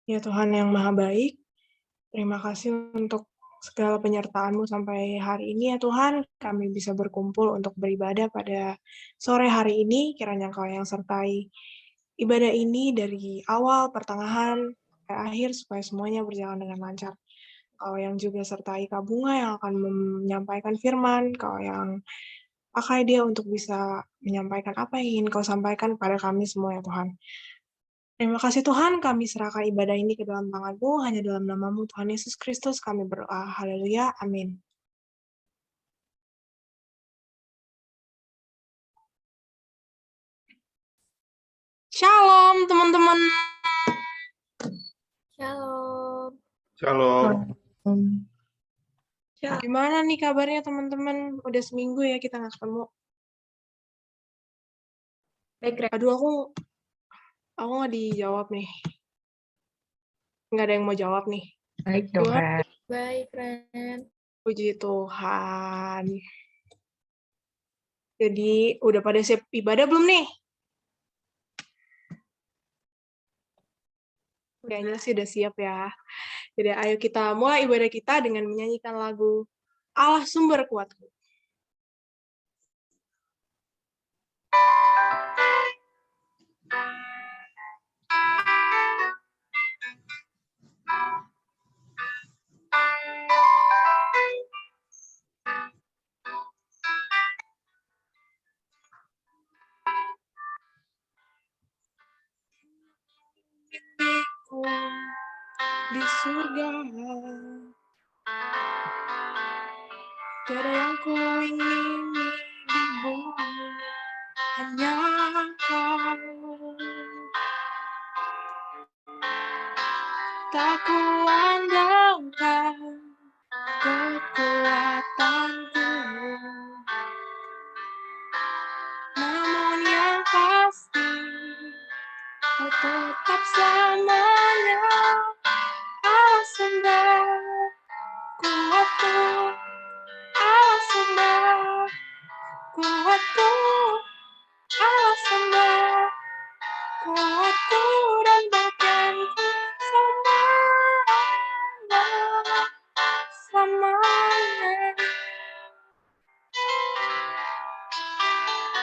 Ya Tuhan yang Maha Baik, terima kasih untuk segala penyertaan-Mu sampai hari ini ya Tuhan. Kami bisa berkumpul untuk beribadah pada sore hari ini, kiranya Engkau yang sertai ibadah ini dari awal, pertengahan, sampai akhir, supaya semuanya berjalan dengan lancar. Kau yang juga sertai Kak Bunga yang akan menyampaikan firman, Kau yang pakai dia untuk bisa menyampaikan apa yang ingin Kau sampaikan pada kami semua ya Tuhan. Terima kasih Tuhan, kami serahkan ibadah ini ke dalam tangan-Mu, hanya dalam nama-Mu Tuhan Yesus Kristus kami berdoa. Haleluya, amin. Shalom teman-teman. Shalom. Shalom. Gimana nih kabarnya teman-teman? Udah seminggu ya kita nggak ketemu. Baik, Ren. Aduh, aku nggak dijawab nih. Nggak ada yang mau jawab nih. Baik dong, Gimana? Ren. Baik, Ren. Puji Tuhan. Jadi udah pada siap ibadah belum nih? Kayaknya sih udah siap ya. Jadi ayo kita mulai ibadah kita dengan menyanyikan lagu Allah Sumber Kuatku. Di surga tiada yang ku ingini di bumi, hanya Kau. Tak ku andalkan kekuatanku, namun yang pasti Kau tetap selamanya Allah sumber kuatku, Allah sumber kuatku, Allah sumber kuatku dan bagianku selamanya.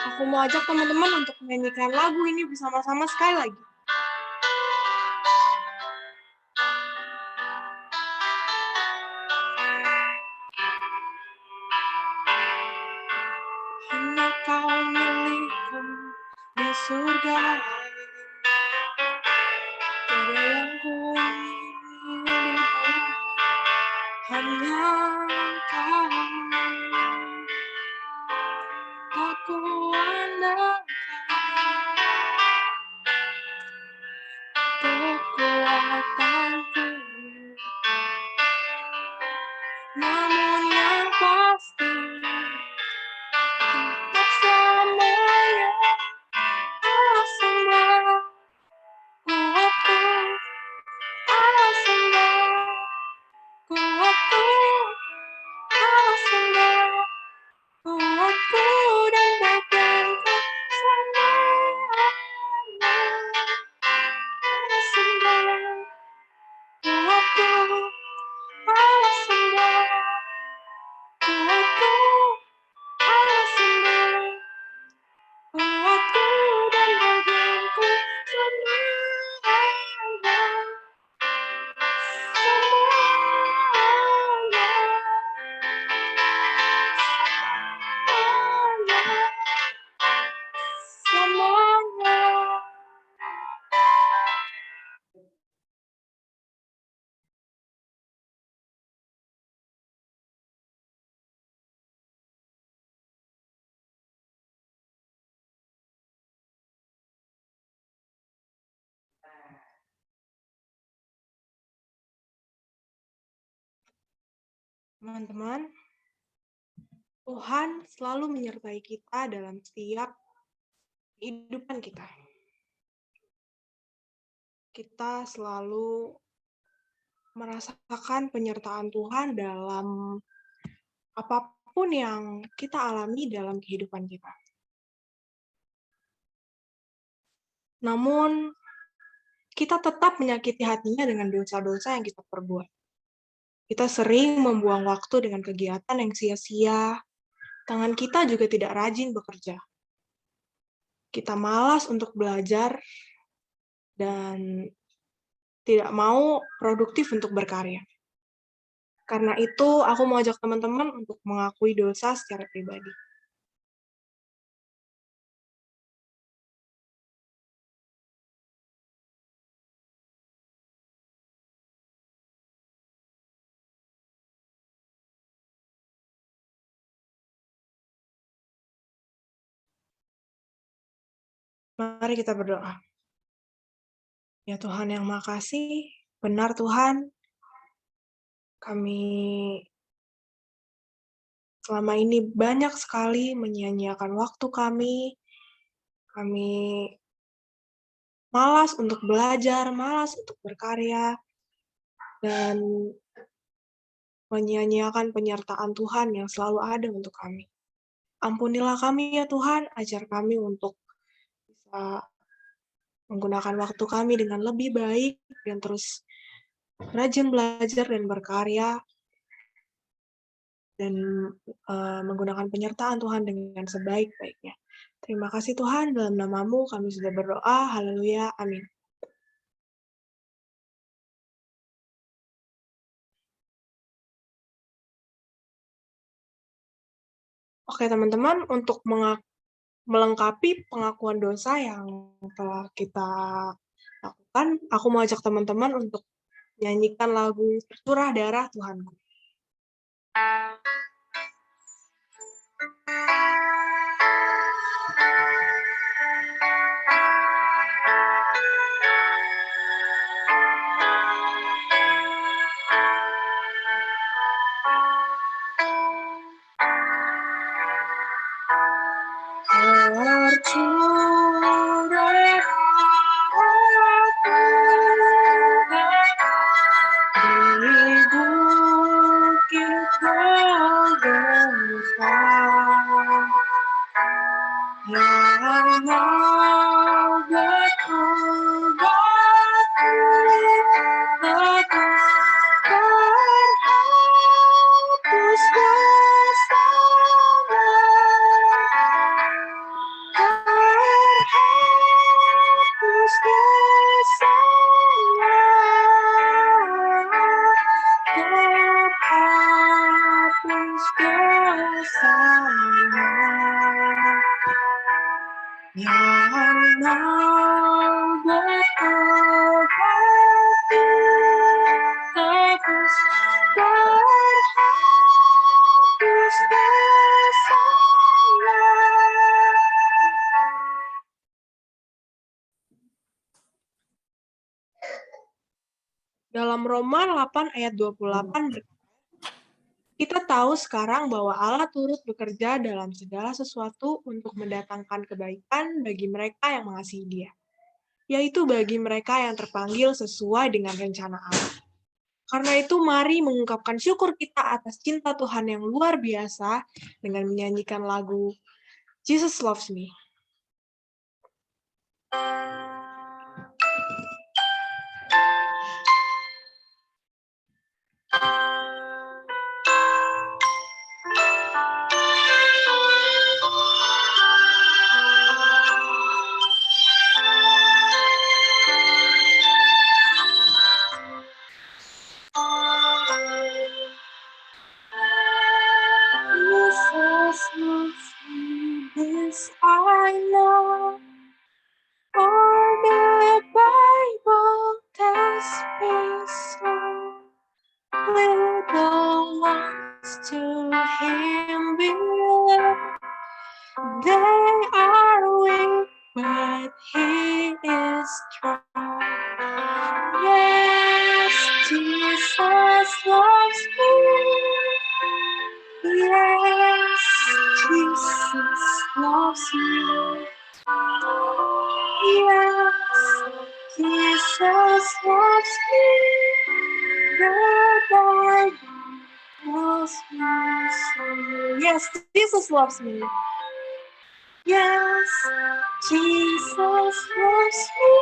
Aku mau ajak teman-teman untuk menyanyikan lagu ini bersama-sama sekali lagi. Hanya Kau milikku di surga, tiada yang ku ingini di bumi, hanya Kau. Tak ku andalkan kekuatanku, namun yang pasti tetap selamanya Allah sumber kuatku, Allah sumber kuatku, Allah sumber kuatku dan bagianku selamanya. Allah sumber kuatku, Allah sumber kuatku, Allah sumber kuatku dan bagianku selamanya. Teman-teman, Tuhan selalu menyertai kita dalam setiap kehidupan kita. Kita selalu merasakan penyertaan Tuhan dalam apapun yang kita alami dalam kehidupan kita. Namun, kita tetap menyakiti hatinya dengan dosa-dosa yang kita perbuat. Kita sering membuang waktu dengan kegiatan yang sia-sia. Tangan kita juga tidak rajin bekerja. Kita malas untuk belajar dan tidak mau produktif untuk berkarya. Karena itu, aku mau ajak teman-teman untuk mengakui dosa secara pribadi. Mari kita berdoa. Ya Tuhan yang makasih, benar Tuhan, kami selama ini banyak sekali menyia-nyiakan waktu kami malas untuk belajar, malas untuk berkarya, dan menyia-nyiakan penyertaan Tuhan yang selalu ada untuk kami. Ampunilah kami ya Tuhan, ajar kami untuk bisa menggunakan waktu kami dengan lebih baik dan terus rajin belajar dan berkarya dan menggunakan penyertaan Tuhan dengan sebaik-baiknya. Terima kasih Tuhan, dalam nama-Mu kami sudah berdoa, haleluya, amin. Oke teman-teman, untuk melengkapi pengakuan dosa yang telah kita lakukan, aku mau ajak teman-teman untuk nyanyikan lagu Tercurah Darah Tuhanku. Dalam Roma 8 ayat 28, kita tahu sekarang bahwa Allah turut bekerja dalam segala sesuatu untuk mendatangkan kebaikan bagi mereka yang mengasihi Dia, yaitu bagi mereka yang terpanggil sesuai dengan rencana Allah. Karena itu mari mengungkapkan syukur kita atas cinta Tuhan yang luar biasa dengan menyanyikan lagu Jesus Loves Me. Jesus loves me, this I know. For the Bible tells me so. Little ones to Him belong. They are weak, but He is strong. Yes, Jesus loves me. Yes, Jesus loves me. Yes, Jesus loves me. The Bible tells me so. Yes, Jesus loves me. Yes, Jesus loves me.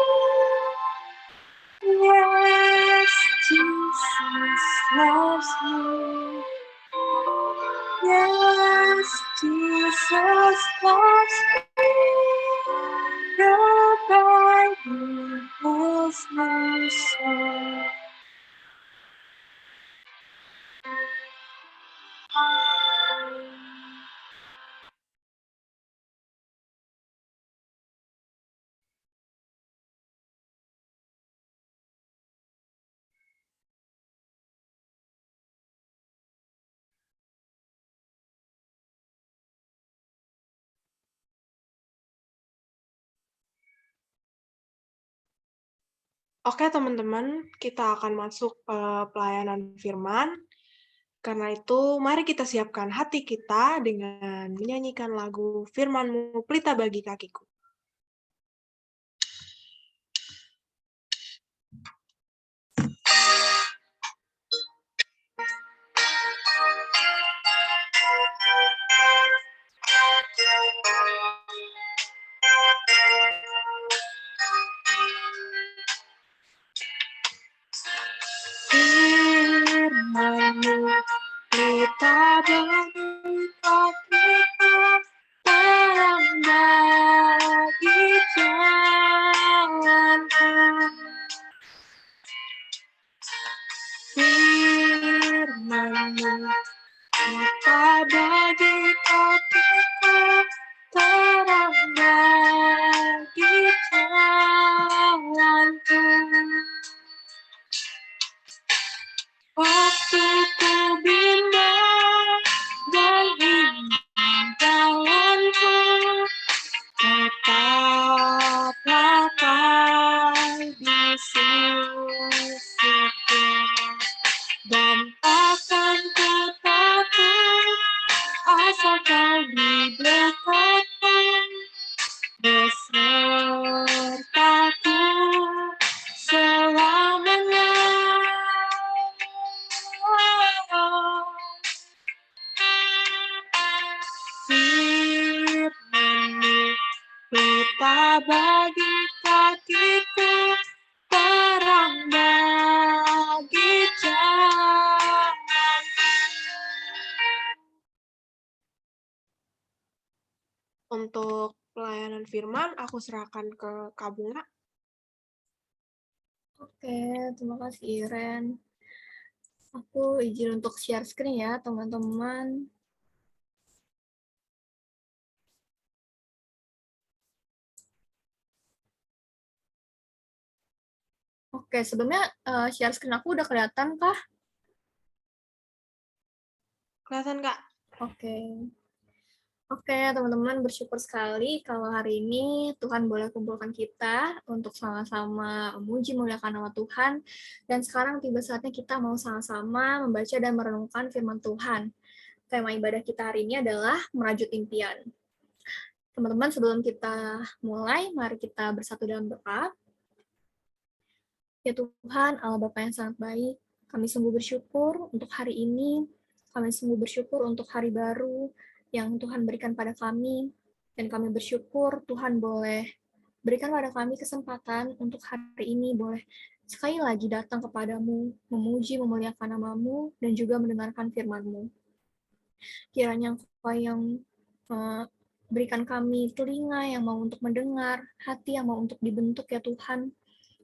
Oke teman-teman, kita akan masuk ke pelayanan firman. Karena itu, mari kita siapkan hati kita dengan menyanyikan lagu Firman-Mu Pelita Bagi Kakiku. Firman-Mu pelita bagi kakiku, terang bagi jalanku. Firman-Mu pelita bagi kakiku, terang bagi jalanku. Waktu ku bimbang dan ingin jalanku, tetaplah Kau di sisiku, dan takkan ku takut asal Kau di dekatku, besertaku selamanya. Firman-Mu pelita bagi kakiku, terang bagi jalanku. Untuk pelayanan firman, aku serahkan ke Kak Bunga. Oke, terima kasih Iren. Aku izin untuk share screen ya, teman-teman. Oke, sebelumnya share screen aku udah kelihatan kah? Kelihatan, Kak? Oke. Oke, teman-teman, bersyukur sekali kalau hari ini Tuhan boleh kumpulkan kita untuk sama-sama memuji memuliakan nama Tuhan. Dan sekarang tiba saatnya kita mau sama-sama membaca dan merenungkan firman Tuhan. Tema ibadah kita hari ini adalah merajut impian. Teman-teman, sebelum kita mulai, mari kita bersatu dalam doa. Ya Tuhan, Allah Bapa yang sangat baik, kami sungguh bersyukur untuk hari ini, kami sungguh bersyukur untuk hari baru yang Tuhan berikan pada kami, dan kami bersyukur Tuhan boleh berikan pada kami kesempatan untuk hari ini boleh sekali lagi datang kepadamu, memuji, memuliakan namamu, dan juga mendengarkan firman-Mu. Kiranya Engkau yang berikan kami telinga yang mau untuk mendengar, hati yang mau untuk dibentuk ya Tuhan,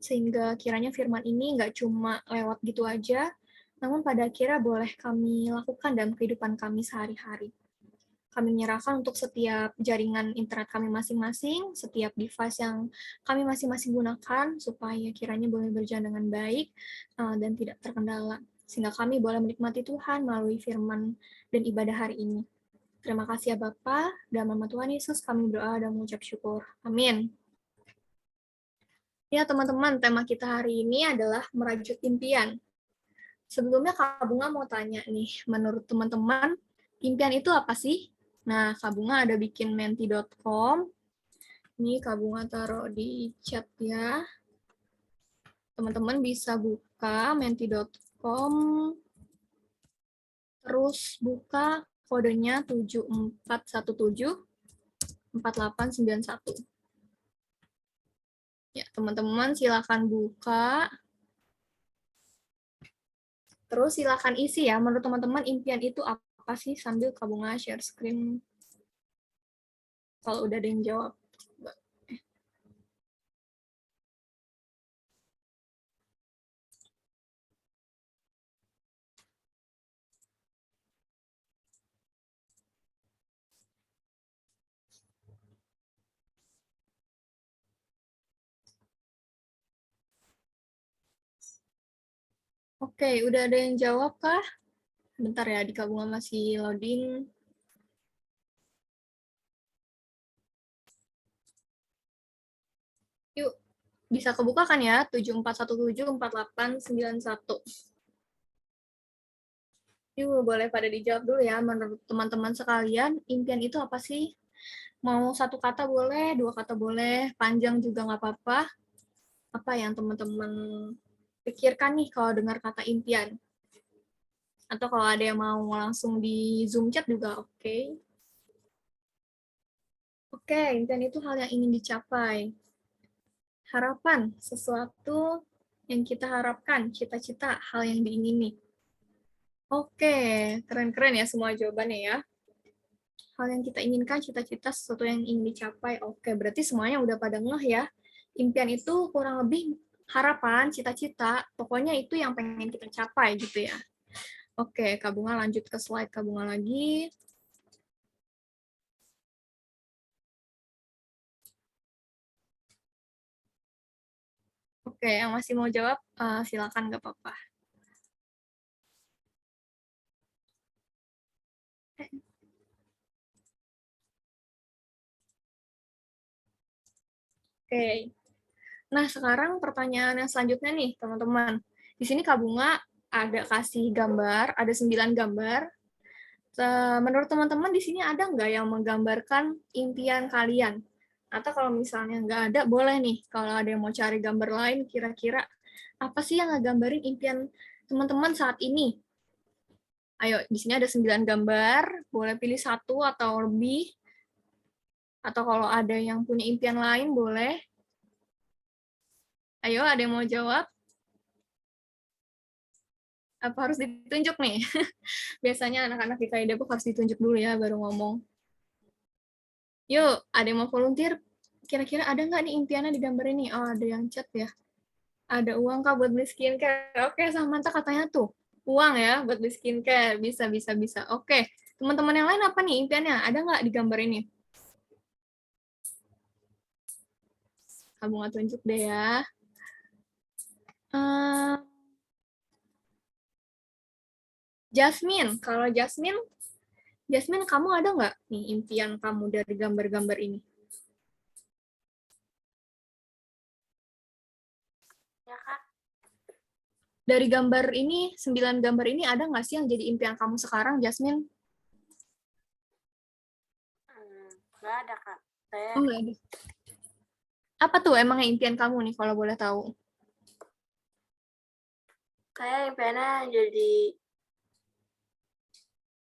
sehingga kiranya firman ini nggak cuma lewat gitu aja, namun pada akhirnya boleh kami lakukan dalam kehidupan kami sehari-hari. Kami menyerahkan untuk setiap jaringan internet kami masing-masing, setiap device yang kami masing-masing gunakan, supaya kiranya boleh berjalan dengan baik dan tidak terkendala, sehingga kami boleh menikmati Tuhan melalui firman dan ibadah hari ini. Terima kasih ya Bapa, dalam nama Tuhan Yesus kami berdoa dan mengucap syukur. Amin. Ya teman-teman, tema kita hari ini adalah merajut impian. Sebelumnya Kak Bunga mau tanya nih, menurut teman-teman, impian itu apa sih? Nah, Kak Bunga ada bikin menti.com. Ini Kak Bunga taruh di chat ya. Teman-teman bisa buka menti.com, terus buka kodenya 74174891. Ya, teman-teman silakan buka. Terus silakan isi ya, menurut teman-teman impian itu apa sih, sambil Kak Bunga share screen. Kalau udah ada yang jawab. Oke, udah ada yang jawab kah? Bentar ya, di Kak Bunga masih loading. Yuk, Bisa kebuka kan ya? 74174891. Yuk, boleh pada dijawab dulu ya. Menurut teman-teman sekalian, impian itu apa sih? Mau satu kata boleh, dua kata boleh, panjang juga nggak apa-apa. Apa yang teman-teman pikirkan nih kalau dengar kata impian? Atau kalau ada yang mau langsung di Zoom chat juga oke. Oke, impian itu hal yang ingin dicapai. Harapan, sesuatu yang kita harapkan, cita-cita, hal yang diingini. Oke, keren-keren ya semua jawabannya ya. Hal yang kita inginkan, cita-cita, sesuatu yang ingin dicapai. Oke, berarti semuanya udah pada ngeh ya. Impian itu kurang lebih harapan, cita-cita, pokoknya itu yang pengen kita capai gitu ya. Oke, Kak Bunga lanjut ke slide Kak Bunga lagi. Oke, yang masih mau jawab, silakan nggak apa-apa. Oke. Nah, sekarang pertanyaan yang selanjutnya nih, teman-teman. Di sini Kak Bunga ada kasih gambar, ada 9 gambar. Menurut teman-teman di sini ada nggak yang menggambarkan impian kalian? Atau kalau misalnya nggak ada, boleh nih. Kalau ada yang mau cari gambar lain, kira-kira apa sih yang ngegambarin impian teman-teman saat ini? Ayo, di sini ada 9 gambar, boleh pilih satu atau lebih. Atau kalau ada yang punya impian lain, boleh. Ayo, ada yang mau jawab? Apa harus ditunjuk nih? Biasanya anak-anak di KID Depok harus ditunjuk dulu ya, baru ngomong. Yuk, ada yang mau volunteer? Kira-kira ada nggak nih impiannya di gambar ini? Oh, ada yang chat ya. Ada uang kah buat beli skincare? Oke, Samantha katanya tuh. Uang ya buat beli skincare. Bisa, bisa, bisa. Oke, teman-teman yang lain apa nih impiannya? Ada nggak di gambar ini? Kamu nggak tunjuk deh ya. Jasmine, kalau Jasmine, Jasmine kamu ada nggak nih impian kamu dari gambar-gambar ini? Ya, Kak. Dari gambar ini, 9 gambar ini ada nggak sih yang jadi impian kamu sekarang, Jasmine? Nggak ada, Kak. Saya Oh, nggak ada. Apa tuh emangnya impian kamu nih, kalau boleh tahu? impiannya jadi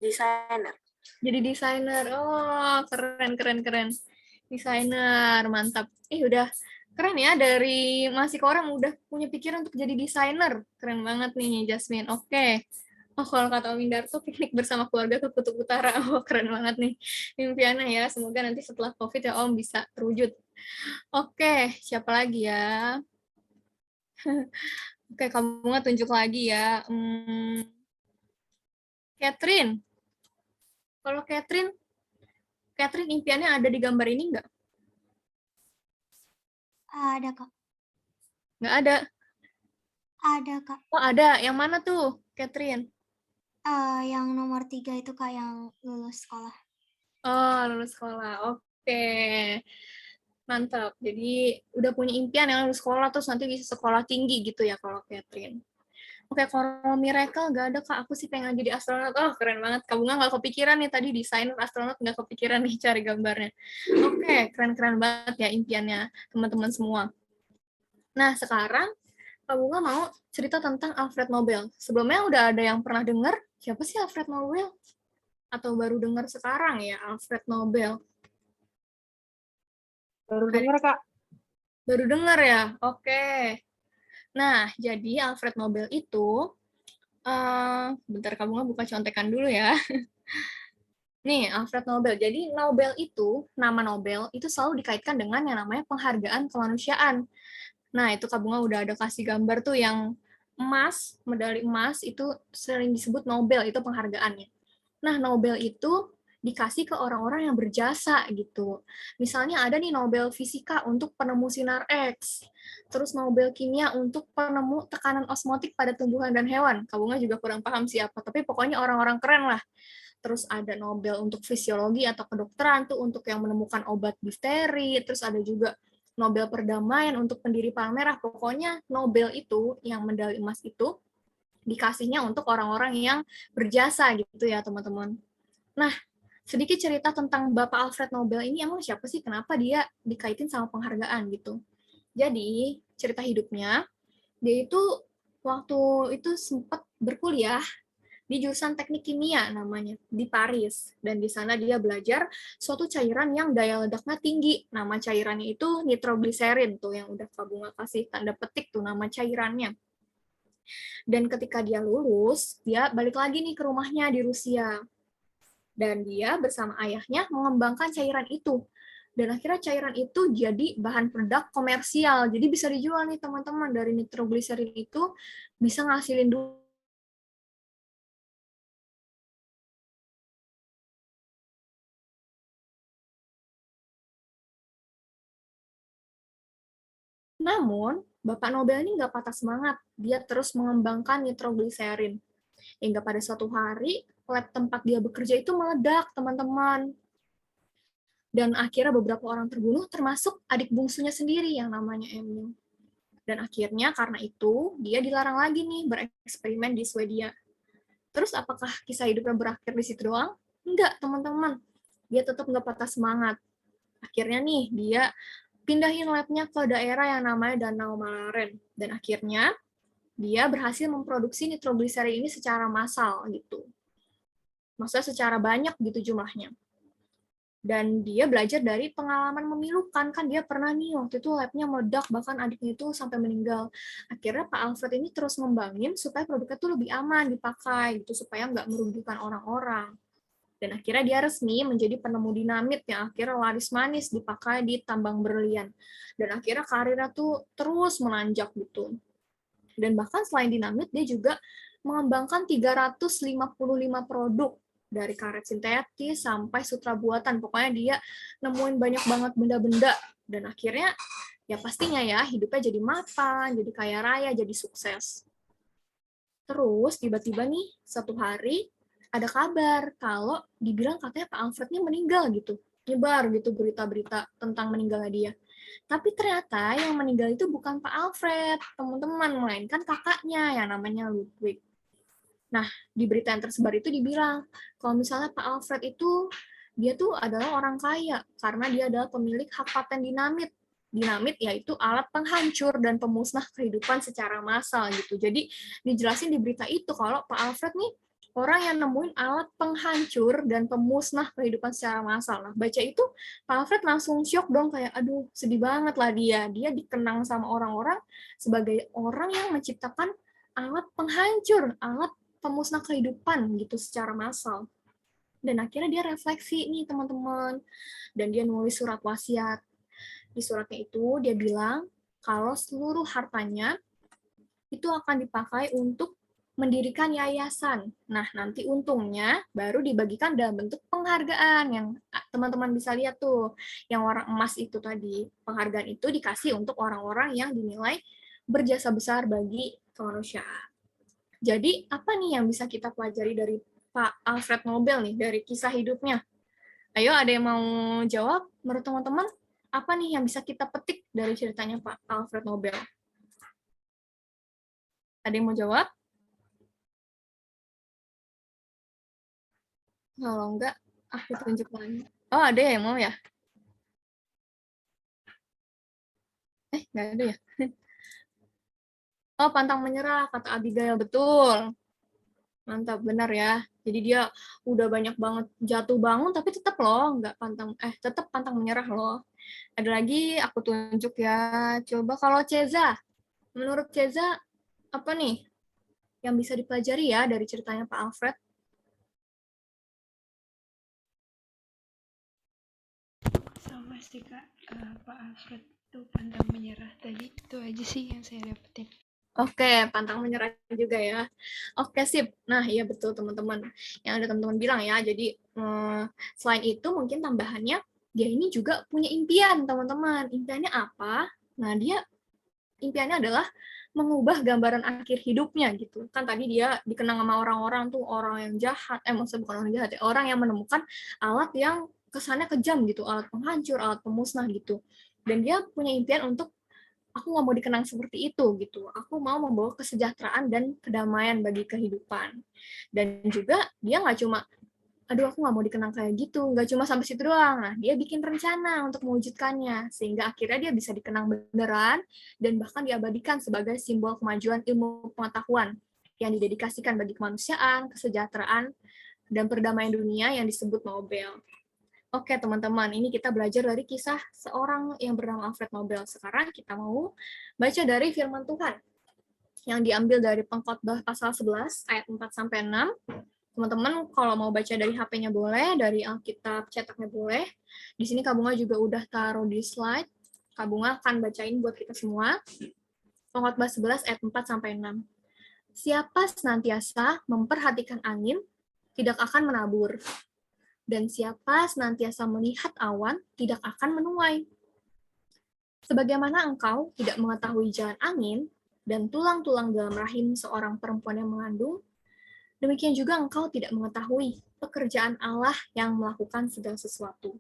desainer. Jadi desainer. Oh, keren, keren, keren. Desainer, mantap. Udah keren ya, dari masih ke orang udah punya pikiran untuk jadi desainer. Keren banget nih, Jasmine. Oke. Oh, kalau kata Om Indarto, piknik bersama keluarga ke Kutub Utara. Oh, keren banget nih impiannya ya. Semoga nanti setelah COVID ya Om bisa terwujud. Oke, siapa lagi ya? Oke, kamu nggak tunjuk lagi ya. Catherine. Kalau Catherine impiannya ada di gambar ini nggak? Ada, Kak. Nggak ada. Ada, Kak. Oh, ada. Yang mana tuh, Catherine? Yang nomor 3 itu, Kak, yang lulus sekolah. Oh, lulus sekolah. Oke. Mantap. Jadi udah punya impian yang lulus sekolah terus nanti bisa sekolah tinggi gitu ya kalau Catherine. Oke, kalau Miracle nggak ada, Kak. Aku sih pengen jadi astronot. Oh, keren banget. Kamu nggak kepikiran nih tadi desainer astronot, nggak kepikiran nih cari gambarnya. Oke, keren-keren banget ya impiannya teman-teman semua. Nah, sekarang Kak Bunga mau cerita tentang Alfred Nobel. Sebelumnya udah ada yang pernah dengar siapa sih Alfred Nobel? Atau baru dengar sekarang ya Alfred Nobel? Baru dengar, Kak. Baru dengar ya? Oke. Nah, jadi Alfred Nobel itu, bentar Kak Bunga buka contekan dulu ya. Nih, Alfred Nobel. Jadi Nobel itu, nama Nobel itu selalu dikaitkan dengan yang namanya penghargaan kemanusiaan. Nah, itu Kak Bunga udah ada kasih gambar tuh yang emas, medali emas itu sering disebut Nobel, itu penghargaannya. Nah, Nobel itu dikasih ke orang-orang yang berjasa gitu. Misalnya ada nih Nobel Fisika untuk penemu sinar X, terus Nobel Kimia untuk penemu tekanan osmotik pada tumbuhan dan hewan. Kak Bunga juga kurang paham siapa, tapi pokoknya orang-orang keren lah. Terus ada Nobel untuk fisiologi atau kedokteran tuh untuk yang menemukan obat difteri, terus ada juga Nobel Perdamaian, untuk pendiri Palmerah. Pokoknya Nobel itu, yang medali emas itu, dikasihnya untuk orang-orang yang berjasa gitu ya teman-teman. Nah, sedikit cerita tentang Bapak Alfred Nobel ini emang siapa sih? Kenapa dia dikaitin sama penghargaan gitu? Jadi, cerita hidupnya, dia itu waktu itu sempat berkuliah di jurusan teknik kimia namanya, di Paris. Dan di sana dia belajar suatu cairan yang daya ledaknya tinggi. Nama cairannya itu nitrogliserin, tuh yang udah Kak Bunga kasih tanda petik tuh nama cairannya. Dan ketika dia lulus, dia balik lagi nih ke rumahnya di Rusia. Dan dia bersama ayahnya mengembangkan cairan itu. Dan akhirnya cairan itu jadi bahan produk komersial. Jadi bisa dijual nih teman-teman, dari nitrogliserin itu bisa ngasilin dulu. Namun, Bapak Nobel ini nggak patah semangat. Dia terus mengembangkan nitrogliserin. Hingga pada suatu hari, lab tempat dia bekerja itu meledak, teman-teman. Dan akhirnya beberapa orang terbunuh, termasuk adik bungsunya sendiri yang namanya Emil. Dan akhirnya karena itu, dia dilarang lagi nih bereksperimen di Swedia. Terus apakah kisah hidupnya berakhir di situ doang? Enggak, teman-teman. Dia tetap nggak patah semangat. Akhirnya nih, dia pindahin labnya ke daerah yang namanya Danau Maren. Dan akhirnya, dia berhasil memproduksi nitrogliserin ini secara massal gitu. Maksudnya secara banyak gitu jumlahnya. Dan dia belajar dari pengalaman memilukan, kan dia pernah nih waktu itu labnya meledak, bahkan adiknya itu sampai meninggal. Akhirnya Pak Alfred ini terus ngembangin supaya produknya tuh lebih aman dipakai gitu, supaya nggak merugikan orang-orang. Dan akhirnya dia resmi menjadi penemu dinamit yang akhirnya laris manis dipakai di tambang berlian. Dan akhirnya karirnya tuh terus menanjak gitu. Dan bahkan selain dinamit, dia juga mengembangkan 355 produk, dari karet sintetis sampai sutra buatan. Pokoknya dia nemuin banyak banget benda-benda. Dan akhirnya, ya pastinya ya, hidupnya jadi mapan, jadi kaya raya, jadi sukses. Terus, tiba-tiba nih, satu hari, ada kabar kalau dibilang katanya Pak Alfred ini meninggal gitu. Nyebar gitu berita-berita tentang meninggalnya dia. Tapi ternyata yang meninggal itu bukan Pak Alfred, teman-teman, melainkan kakaknya yang namanya Ludwig. Nah, di berita yang tersebar itu dibilang, kalau misalnya Pak Alfred itu, dia tuh adalah orang kaya, karena dia adalah pemilik hak paten dinamit. Dinamit yaitu alat penghancur dan pemusnah kehidupan secara massal gitu. Jadi dijelasin di berita itu kalau Pak Alfred nih orang yang nemuin alat penghancur dan pemusnah kehidupan secara massal. Nah, baca itu Pak Alfred langsung syok dong, kayak aduh sedih banget lah dia. Dia dikenang sama orang-orang sebagai orang yang menciptakan alat penghancur, alat pemusnah kehidupan gitu secara massal. Dan akhirnya dia refleksi nih teman-teman, dan dia nulis surat wasiat. Di suratnya itu dia bilang kalau seluruh hartanya itu akan dipakai untuk mendirikan yayasan. Nah, nanti untungnya baru dibagikan dalam bentuk penghargaan yang teman-teman bisa lihat tuh, yang warna emas itu tadi. Penghargaan itu dikasih untuk orang-orang yang dinilai berjasa besar bagi kemanusiaan. Jadi, apa nih yang bisa kita pelajari dari Pak Alfred Nobel nih, dari kisah hidupnya? Ayo, ada yang mau jawab? Menurut teman-teman, apa nih yang bisa kita petik dari ceritanya Pak Alfred Nobel? Ada yang mau jawab? Kalau enggak, aku tunjuk lagi. Oh, ada yang mau ya? Nggak ada ya? Oh, pantang menyerah, kata Abigail. Betul. Mantap, benar ya. Jadi dia udah banyak banget jatuh bangun, tapi tetap loh, tetap pantang menyerah loh. Ada lagi, aku tunjuk ya. Coba kalau Ceza, menurut Ceza, apa nih yang bisa dipelajari ya dari ceritanya Pak Alfred? Sama sih Kak, Pak Alfred itu pantang menyerah. Tadi itu aja sih yang saya dapetin. Oke, pantang menyerah juga ya. Oke, sip. Nah, iya betul teman-teman. Yang ada teman-teman bilang ya, jadi selain itu mungkin tambahannya, dia ini juga punya impian, teman-teman. Impiannya apa? Nah, dia impiannya adalah mengubah gambaran akhir hidupnya gitu. Kan tadi dia dikenang sama orang-orang tuh orang yang jahat, maksudnya bukan orang jahat ya, orang yang menemukan alat yang kesannya kejam gitu, alat penghancur, alat pemusnah gitu. Dan dia punya impian untuk, aku nggak mau dikenang seperti itu, gitu. Aku mau membawa kesejahteraan dan kedamaian bagi kehidupan. Dan juga dia nggak cuma, aduh aku nggak mau dikenang kayak gitu, nggak cuma sampai situ doang. Nah, dia bikin rencana untuk mewujudkannya, sehingga akhirnya dia bisa dikenang beneran, dan bahkan diabadikan sebagai simbol kemajuan ilmu pengetahuan yang didedikasikan bagi kemanusiaan, kesejahteraan, dan perdamaian dunia yang disebut Nobel. Oke teman-teman, ini kita belajar dari kisah seorang yang bernama Alfred Nobel. Sekarang kita mau baca dari firman Tuhan yang diambil dari Pengkhotbah pasal 11 ayat 4-6. Teman-teman kalau mau baca dari HP-nya boleh, dari Alkitab cetaknya boleh. Di sini Kak Bunga juga udah taruh di slide. Kak Bunga akan bacain buat kita semua. Pengkhotbah 11 ayat 4-6. Siapa senantiasa memperhatikan angin, tidak akan menabur. Dan siapa senantiasa melihat awan, tidak akan menuai. Sebagaimana engkau tidak mengetahui jalan angin, dan tulang-tulang dalam rahim seorang perempuan yang mengandung, demikian juga engkau tidak mengetahui pekerjaan Allah yang melakukan segala sesuatu.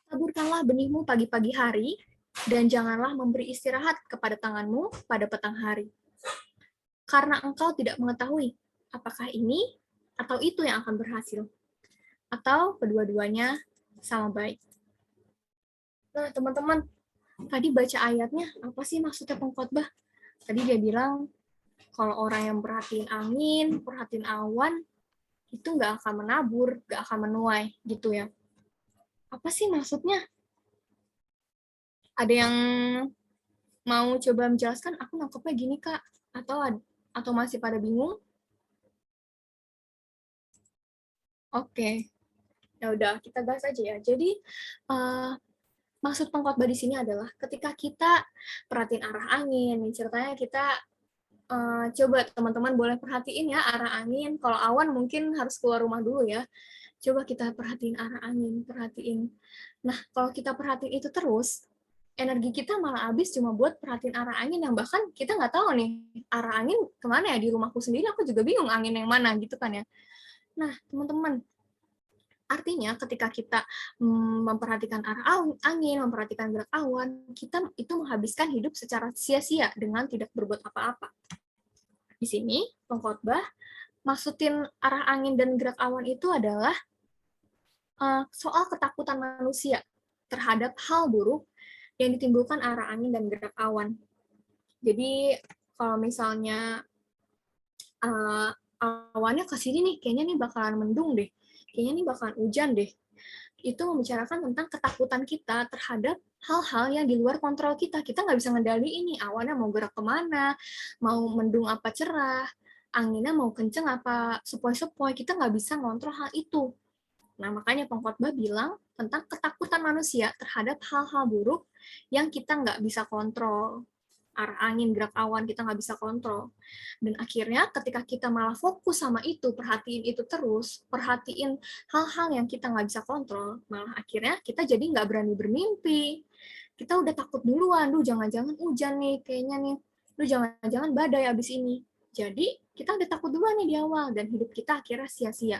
Taburkanlah benihmu pagi-pagi hari, dan janganlah memberi istirahat kepada tanganmu pada petang hari. Karena engkau tidak mengetahui apakah ini atau itu yang akan berhasil, atau kedua-duanya sama baik. Nah, teman-teman, tadi baca ayatnya, apa sih maksudnya pengkhotbah? Tadi dia bilang, kalau orang yang perhatiin angin, perhatiin awan, itu nggak akan menabur, nggak akan menuai, gitu ya. Apa sih maksudnya? Ada yang mau coba menjelaskan? Aku nangkepnya gini, Kak. Atau masih pada bingung? Oke. Ya udah, kita bahas aja ya. Jadi, maksud pengkhotbah di sini adalah ketika kita perhatiin arah angin, ceritanya kita coba teman-teman boleh perhatiin ya arah angin. Kalau awan mungkin harus keluar rumah dulu ya. Coba kita perhatiin arah angin, perhatiin. Nah, kalau kita perhatiin itu terus, energi kita malah habis cuma buat perhatiin arah angin yang bahkan kita nggak tahu nih arah angin kemana ya. Di rumahku sendiri aku juga bingung angin yang mana gitu kan ya. Nah, teman-teman, artinya ketika kita memperhatikan arah angin, memperhatikan gerak awan, kita itu menghabiskan hidup secara sia-sia dengan tidak berbuat apa-apa. Di sini, pengkhotbah maksudin arah angin dan gerak awan itu adalah soal ketakutan manusia terhadap hal buruk yang ditimbulkan arah angin dan gerak awan. Jadi, kalau misalnya awannya ke sini nih, kayaknya nih bakalan mendung deh, kayaknya nih bakalan hujan deh. Itu membicarakan tentang ketakutan kita terhadap hal-hal yang di luar kontrol kita. Kita nggak bisa ngendaliin ini awannya mau gerak kemana, mau mendung apa cerah, anginnya mau kenceng apa sepoi-sepoi, kita nggak bisa ngontrol hal itu. Nah, makanya pengkhotbah bilang tentang ketakutan manusia terhadap hal-hal buruk yang kita nggak bisa kontrol. Arah angin, gerak awan, kita nggak bisa kontrol. Dan akhirnya ketika kita malah fokus sama itu, perhatiin itu terus, perhatiin hal-hal yang kita nggak bisa kontrol, malah akhirnya kita jadi nggak berani bermimpi. Kita udah takut duluan, jangan-jangan hujan nih, kayaknya nih, jangan-jangan badai abis ini. Jadi, kita udah takut duluan nih di awal, dan hidup kita akhirnya sia-sia.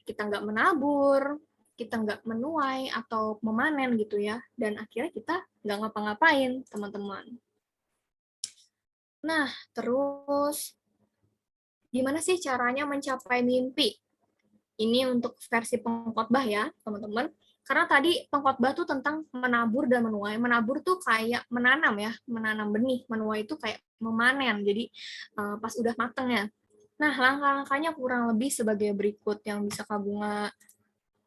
Kita nggak menabur, kita nggak menuai atau memanen gitu ya, dan akhirnya kita nggak ngapa-ngapain, teman-teman. Nah, terus gimana sih caranya mencapai mimpi? Ini untuk versi pengkhotbah ya, teman-teman. Karena tadi pengkhotbah tuh tentang menabur dan menuai. Menabur tuh kayak menanam ya, menanam benih. Menuai itu kayak memanen, jadi pas udah mateng ya. Nah, langkah-langkahnya kurang lebih sebagai berikut yang bisa Kak Bunga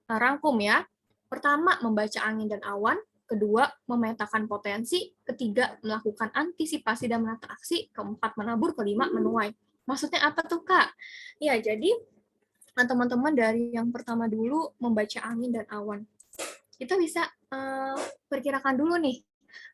rangkum ya. Pertama, membaca angin dan awan. Kedua, memetakan potensi. Ketiga, melakukan antisipasi dan menata aksi. Keempat, menabur. Kelima, menuai. Maksudnya apa tuh, Kak? Ya, jadi teman-teman dari yang pertama dulu, membaca angin dan awan. Kita bisa perkirakan dulu nih,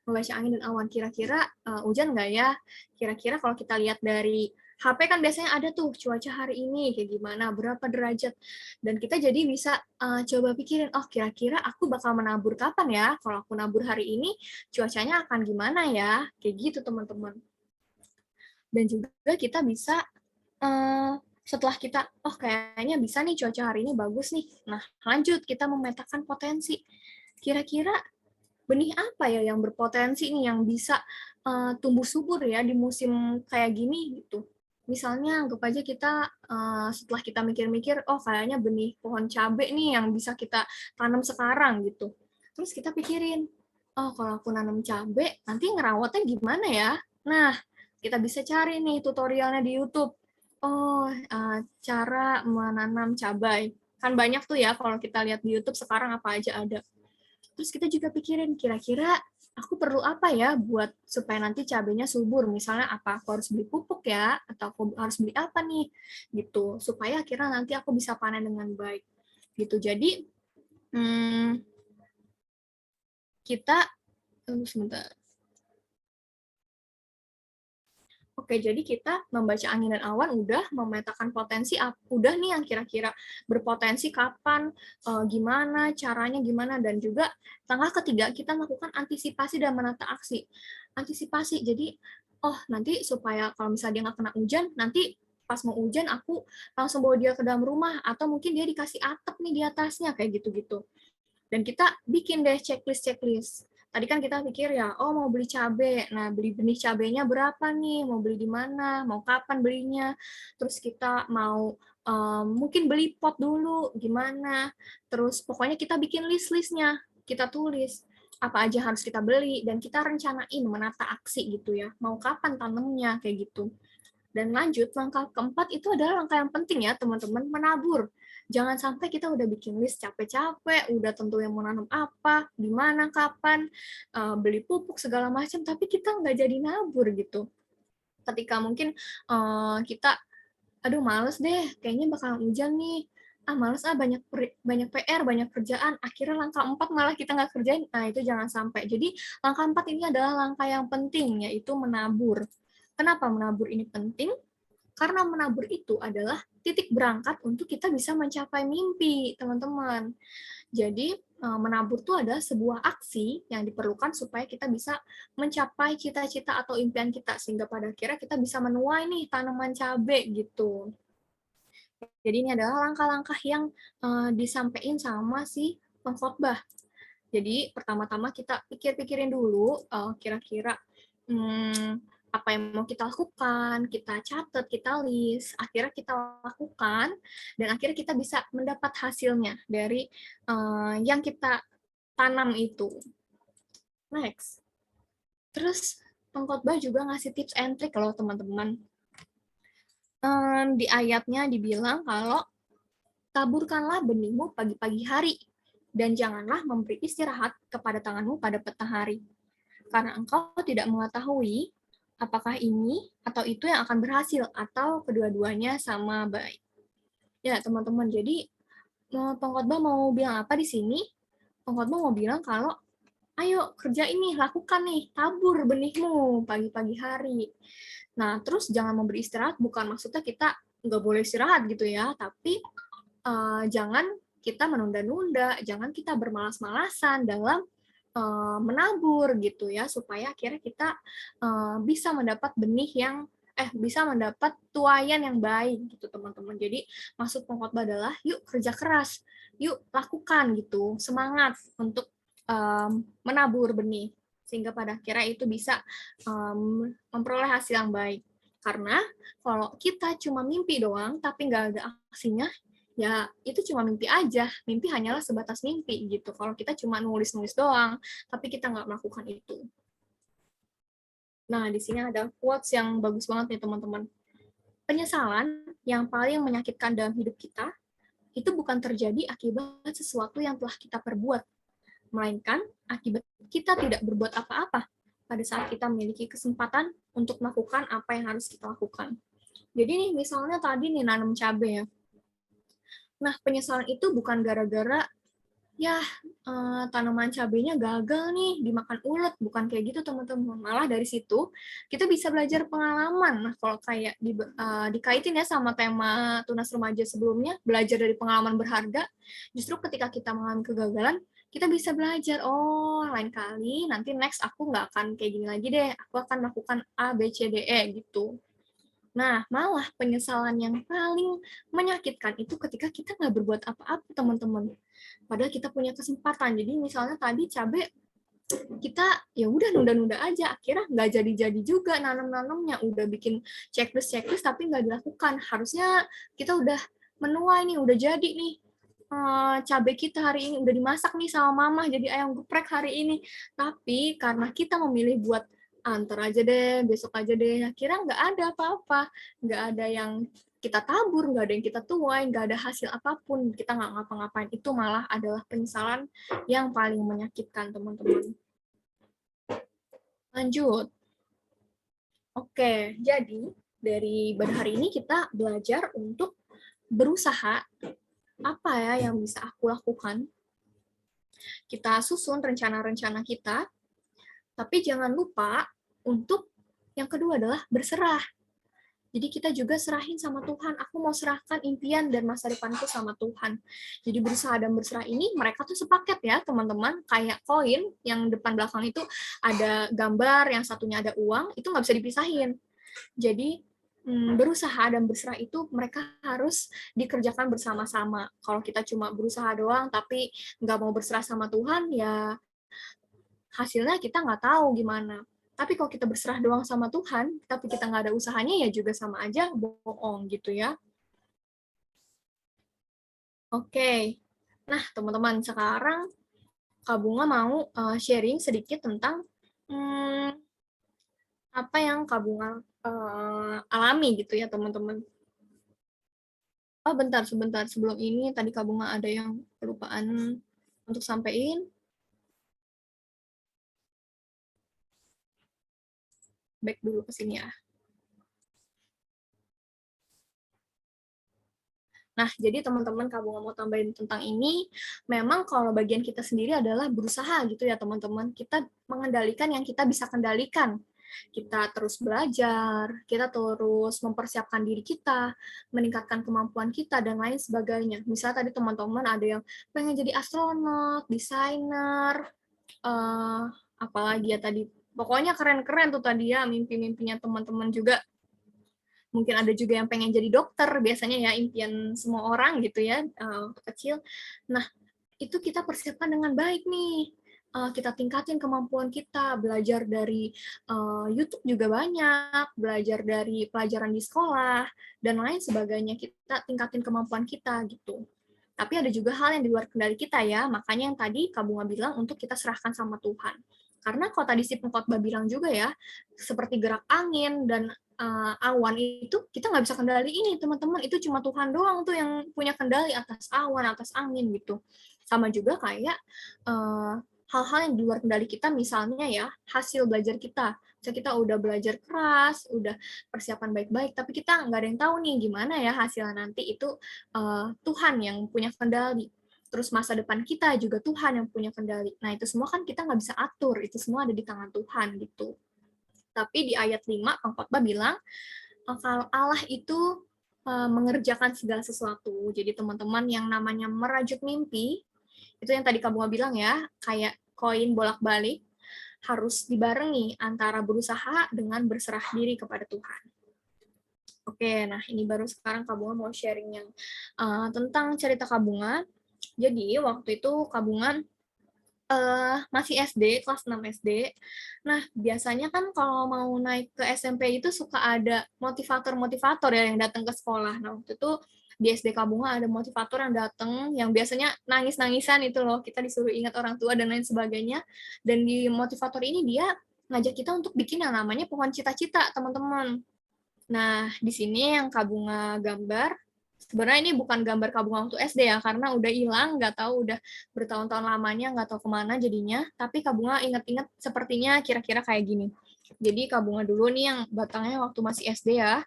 membaca angin dan awan. Kira-kira hujan nggak ya? Kira-kira kalau kita lihat dari HP kan biasanya ada tuh cuaca hari ini kayak gimana, berapa derajat. Dan kita jadi bisa coba pikirin, oh kira-kira aku bakal menabur kapan ya? Kalau aku nabur hari ini, cuacanya akan gimana ya? Kayak gitu teman-teman. Dan juga kita bisa, setelah kita, oh kayaknya bisa nih cuaca hari ini bagus nih. Nah lanjut, kita memetakan potensi. Kira-kira benih apa ya yang berpotensi nih yang bisa tumbuh subur ya di musim kayak gini gitu. Misalnya anggap aja kita setelah kita mikir-mikir, oh kayaknya benih pohon cabai nih yang bisa kita tanam sekarang gitu. Terus kita pikirin, oh kalau aku nanam cabai, nanti ngerawatnya gimana ya? Nah, kita bisa cari nih tutorialnya di YouTube. Oh, cara menanam cabai. Kan banyak tuh ya kalau kita lihat di YouTube sekarang apa aja ada. Terus kita juga pikirin, kira-kira aku perlu apa ya buat supaya nanti cabenya subur? Misalnya apa? Aku harus beli pupuk ya? Atau aku harus beli apa nih? Gitu. Supaya akhirnya nanti aku bisa panen dengan baik. Gitu. Jadi, kita, sebentar. Oke, jadi kita membaca angin dan awan udah, memetakan potensi udah nih yang kira-kira berpotensi kapan, gimana, caranya gimana, dan juga langkah ketiga kita melakukan antisipasi dan menata aksi. Antisipasi, jadi oh nanti supaya kalau misalnya dia nggak kena hujan, nanti pas mau hujan aku langsung bawa dia ke dalam rumah, atau mungkin dia dikasih atap nih di atasnya, kayak gitu-gitu. Dan kita bikin deh checklist. Tadi kan kita pikir ya, oh mau beli cabai, nah beli benih cabainya berapa nih, mau beli di mana, mau kapan belinya, terus kita mau mungkin beli pot dulu, gimana, terus pokoknya kita bikin list-listnya, kita tulis apa aja harus kita beli, dan kita rencanain menata aksi gitu ya, mau kapan tanamnya, kayak gitu. Dan lanjut, langkah keempat itu adalah langkah yang penting ya, teman-teman, menabur. Jangan sampai kita udah bikin list capek-capek, udah tentu yang mau nanam apa, di mana, kapan, beli pupuk, segala macam, tapi kita nggak jadi nabur gitu. Ketika mungkin kita, aduh males deh, kayaknya bakal hujan nih, males banyak PR, banyak kerjaan, akhirnya langkah 4 malah kita nggak kerjain, nah itu jangan sampai. Jadi langkah 4 ini adalah langkah yang penting, yaitu menabur. Kenapa menabur ini penting? Karena menabur itu adalah titik berangkat untuk kita bisa mencapai mimpi, teman-teman. Jadi, menabur itu adalah sebuah aksi yang diperlukan supaya kita bisa mencapai cita-cita atau impian kita, sehingga pada akhirnya kita bisa menuai nih tanaman cabai gitu. Jadi ini adalah langkah-langkah yang disampaikan sama si pengkhotbah. Jadi pertama-tama kita pikir-pikirin dulu kira-kira apa yang mau kita lakukan, kita catat, kita list, akhirnya kita lakukan, dan akhirnya kita bisa mendapat hasilnya dari yang kita tanam itu. Next. Terus pengkhotbah juga ngasih tips and trick loh teman-teman. Di ayatnya dibilang kalau taburkanlah benihmu pagi-pagi hari, dan janganlah memberi istirahat kepada tanganmu pada petang hari. Karena engkau tidak mengetahui apakah ini atau itu yang akan berhasil, atau kedua-duanya sama baik. Ya, teman-teman, jadi pengkhotbah mau bilang apa di sini? Pengkhotbah mau bilang kalau, ayo kerja ini, lakukan nih, tabur benihmu pagi-pagi hari. Nah, terus jangan memberi istirahat, bukan maksudnya kita nggak boleh istirahat gitu ya, tapi jangan kita menunda-nunda, jangan kita bermalas-malasan dalam menabur gitu ya, supaya akhirnya kita bisa mendapat benih yang bisa mendapat tuaian yang baik gitu teman-teman. Jadi maksud pengkhotbah adalah yuk kerja keras, yuk lakukan gitu, semangat untuk menabur benih sehingga pada akhirnya itu bisa memperoleh hasil yang baik. Karena kalau kita cuma mimpi doang tapi nggak ada aksinya, ya itu cuma mimpi aja. Mimpi hanyalah sebatas mimpi gitu. Kalau kita cuma nulis-nulis doang, tapi kita nggak melakukan itu. Nah, di sini ada quotes yang bagus banget nih teman-teman. Penyesalan yang paling menyakitkan dalam hidup kita itu bukan terjadi akibat sesuatu yang telah kita perbuat, melainkan akibat kita tidak berbuat apa-apa pada saat kita memiliki kesempatan untuk melakukan apa yang harus kita lakukan. Jadi nih, misalnya tadi nih nanam cabai ya. Nah, penyesalan itu bukan gara-gara ya tanaman cabainya gagal nih dimakan ulet, bukan kayak gitu teman-teman. Malah dari situ kita bisa belajar pengalaman. Nah, kalau kayak dikaitin ya sama tema Tunas Remaja sebelumnya, belajar dari pengalaman berharga, justru ketika kita mengalami kegagalan, kita bisa belajar, oh lain kali nanti next aku nggak akan kayak gini lagi deh, aku akan melakukan A, B, C, D, E gitu. Nah, malah penyesalan yang paling menyakitkan itu ketika kita nggak berbuat apa-apa, teman-teman. Padahal kita punya kesempatan. Jadi misalnya tadi cabai kita ya udah nunda-nunda aja, akhirnya nggak jadi-jadi juga nanam-nanamnya, udah bikin checklist tapi nggak dilakukan. Harusnya kita udah menuai nih, udah jadi nih cabai kita hari ini, udah dimasak nih sama mama jadi ayam geprek hari ini, tapi karena kita memilih buat antar aja deh, besok aja deh, akhirnya nggak ada apa-apa, nggak ada yang kita tabur, nggak ada yang kita tuai, nggak ada hasil apapun, kita nggak ngapa-ngapain, itu malah adalah penyesalan yang paling menyakitkan, teman-teman. Lanjut. Oke, jadi dari pada hari ini kita belajar untuk berusaha apa ya yang bisa aku lakukan. Kita susun rencana-rencana kita, tapi jangan lupa untuk yang kedua adalah berserah. Jadi kita juga serahin sama Tuhan. Aku mau serahkan impian dan masa depanku sama Tuhan. Jadi berusaha dan berserah ini mereka tuh sepaket ya teman-teman. Kayak koin yang depan belakang itu ada gambar, yang satunya ada uang, itu nggak bisa dipisahin. Jadi berusaha dan berserah itu mereka harus dikerjakan bersama-sama. Kalau kita cuma berusaha doang tapi nggak mau berserah sama Tuhan, ya hasilnya kita nggak tahu gimana. Tapi kalau kita berserah doang sama Tuhan, tapi kita nggak ada usahanya, ya juga sama aja bohong gitu ya. Oke, nah teman-teman, sekarang Kak Bunga mau sharing sedikit tentang apa yang Kak Bunga alami gitu ya teman-teman. Oh bentar, sebentar. Sebelum ini tadi Kak Bunga ada yang kelupaan untuk sampaikan. Back dulu ke sini ya. Nah, jadi teman-teman Kak Bunga mau tambahin tentang ini, memang kalau bagian kita sendiri adalah berusaha gitu ya teman-teman. Kita mengendalikan yang kita bisa kendalikan. Kita terus belajar, kita terus mempersiapkan diri kita, meningkatkan kemampuan kita, dan lain sebagainya. Misalnya tadi teman-teman ada yang pengen jadi astronot, desainer, apalagi ya tadi. Pokoknya keren-keren tuh tadi ya mimpi-mimpinya teman-teman juga. Mungkin ada juga yang pengen jadi dokter, biasanya ya impian semua orang gitu ya, waktu kecil. Nah, itu kita persiapkan dengan baik nih. Kita tingkatin kemampuan kita, belajar dari YouTube juga banyak, belajar dari pelajaran di sekolah, dan lain sebagainya. Kita tingkatin kemampuan kita gitu. Tapi ada juga hal yang di luar kendali kita ya, makanya yang tadi Kak Bunga bilang untuk kita serahkan sama Tuhan. Karena kalau tadi si pengkhotbah bilang juga ya, seperti gerak angin dan awan itu kita nggak bisa kendali ini teman-teman, itu cuma Tuhan doang tuh yang punya kendali atas awan, atas angin gitu. Sama juga kayak hal-hal yang di luar kendali kita, misalnya ya hasil belajar kita. Misalnya kita udah belajar keras, udah persiapan baik-baik, tapi kita nggak ada yang tahu nih gimana ya hasilnya nanti, itu Tuhan yang punya kendali. Terus masa depan kita juga Tuhan yang punya kendali. Nah itu semua kan kita nggak bisa atur, itu semua ada di tangan Tuhan gitu. Tapi di ayat 5, pengkhotbah bilang, kalau Allah itu mengerjakan segala sesuatu. Jadi teman-teman yang namanya merajut mimpi, itu yang tadi Kak Bunga bilang ya, kayak koin bolak-balik, harus dibarengi antara berusaha dengan berserah diri kepada Tuhan. Oke, nah ini baru sekarang Kak Bunga mau sharing yang tentang cerita Kak Bunga. Jadi waktu itu Kak Bunga masih SD, kelas 6 SD. Nah, biasanya kan kalau mau naik ke SMP itu suka ada motivator-motivator ya yang datang ke sekolah. Nah, waktu itu di SD Kak Bunga ada motivator yang datang, yang biasanya nangis-nangisan itu loh, kita disuruh ingat orang tua dan lain sebagainya. Dan di motivator ini dia ngajak kita untuk bikin yang namanya pohon cita-cita, teman-teman. Nah, di sini yang Kak Bunga gambar, sebenarnya ini bukan gambar Kak Bunga waktu SD ya, karena udah hilang, nggak tahu udah bertahun-tahun lamanya, nggak tahu kemana jadinya. Tapi Kak Bunga ingat-ingat sepertinya kira-kira kayak gini. Jadi Kak Bunga dulu nih yang batangnya waktu masih SD ya.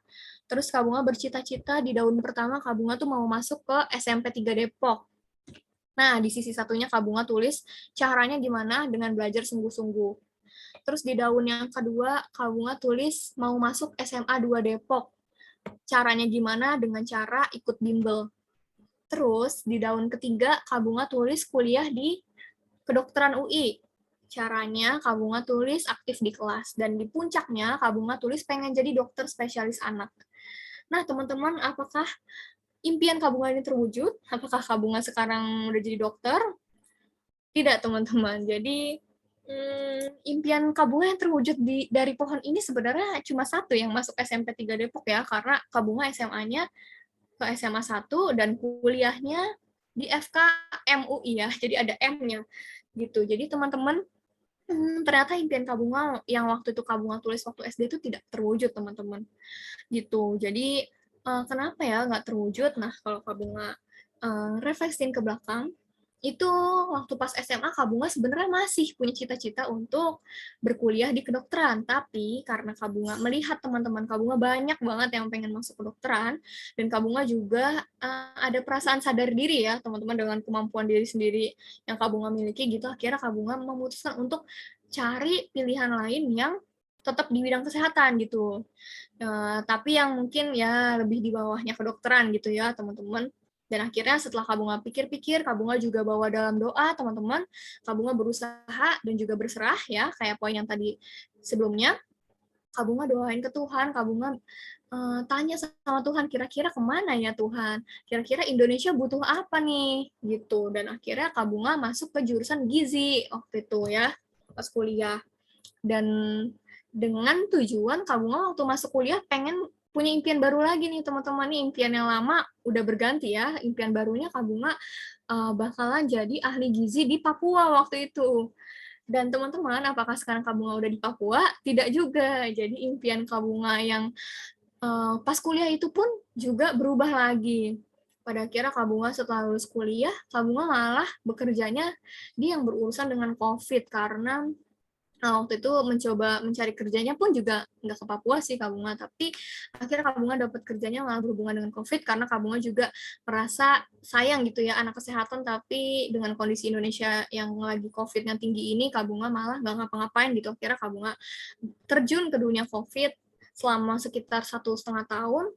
Terus Kak Bunga bercita-cita di daun pertama Kak Bunga tuh mau masuk ke SMP 3 Depok. Nah, di sisi satunya Kak Bunga tulis caranya gimana dengan belajar sungguh-sungguh. Terus di daun yang kedua, Kak Bunga tulis mau masuk SMA 2 Depok. Caranya gimana? Dengan cara ikut bimbel. Terus di daun ketiga, Kak Bunga tulis kuliah di kedokteran UI. Caranya Kak Bunga tulis aktif di kelas. Dan di puncaknya, Kak Bunga tulis pengen jadi dokter spesialis anak. Nah, teman-teman, apakah impian Kak Bunga ini terwujud? Apakah Kak Bunga sekarang udah jadi dokter? Tidak, teman-teman. Jadi, Impian Kak Bunga yang terwujud dari pohon ini sebenarnya cuma satu yang masuk SMP 3 Depok ya, karena Kak Bunga SMA-nya ke SMA 1 dan kuliahnya di FK MUI ya, jadi ada M-nya gitu. Jadi teman-teman, ternyata impian Kak Bunga yang waktu itu Kak Bunga tulis waktu SD itu tidak terwujud teman-teman gitu. Jadi kenapa ya nggak terwujud? Nah kalau Kak Bunga refleksiin ke belakang, itu waktu pas SMA Kak Bunga sebenarnya masih punya cita-cita untuk berkuliah di kedokteran, tapi karena Kak Bunga melihat teman-teman Kak Bunga banyak banget yang pengen masuk kedokteran, dan Kak Bunga juga ada perasaan sadar diri ya teman-teman dengan kemampuan diri sendiri yang Kak Bunga miliki gitu, akhirnya Kak Bunga memutuskan untuk cari pilihan lain yang tetap di bidang kesehatan gitu. Tapi yang mungkin ya lebih di bawahnya kedokteran gitu ya teman-teman. Dan akhirnya setelah Kak Bunga pikir-pikir, Kak Bunga juga bawa dalam doa teman-teman. Kak Bunga berusaha dan juga berserah ya, kayak poin yang tadi sebelumnya. Kak Bunga doain ke Tuhan, Kak Bunga tanya sama Tuhan, kira-kira kemana ya Tuhan? Kira-kira Indonesia butuh apa nih? Gitu. Dan akhirnya Kak Bunga masuk ke jurusan gizi waktu itu ya, pas kuliah. Dan dengan tujuan Kak Bunga waktu masuk kuliah pengen punya impian baru lagi nih teman-teman. Nih impian yang lama udah berganti ya, impian barunya Kak Bunga bakalan jadi ahli gizi di Papua waktu itu. Dan teman-teman, apakah sekarang Kak Bunga udah di Papua? Tidak juga. Jadi impian Kak Bunga yang pas kuliah itu pun juga berubah lagi. Pada akhirnya Kak Bunga setelah lulus kuliah, Kak Bunga malah bekerjanya di yang berurusan dengan COVID, karena waktu itu mencoba mencari kerjanya pun juga nggak ke Papua sih Kak Bunga, tapi akhirnya Kak Bunga dapat kerjanya malah berhubungan dengan COVID, karena Kak Bunga juga merasa sayang gitu ya anak kesehatan, tapi dengan kondisi Indonesia yang lagi COVID yang tinggi ini, Kak Bunga malah nggak ngapa-ngapain gitu. Akhirnya Kak Bunga terjun ke dunia COVID selama sekitar 1,5 tahun,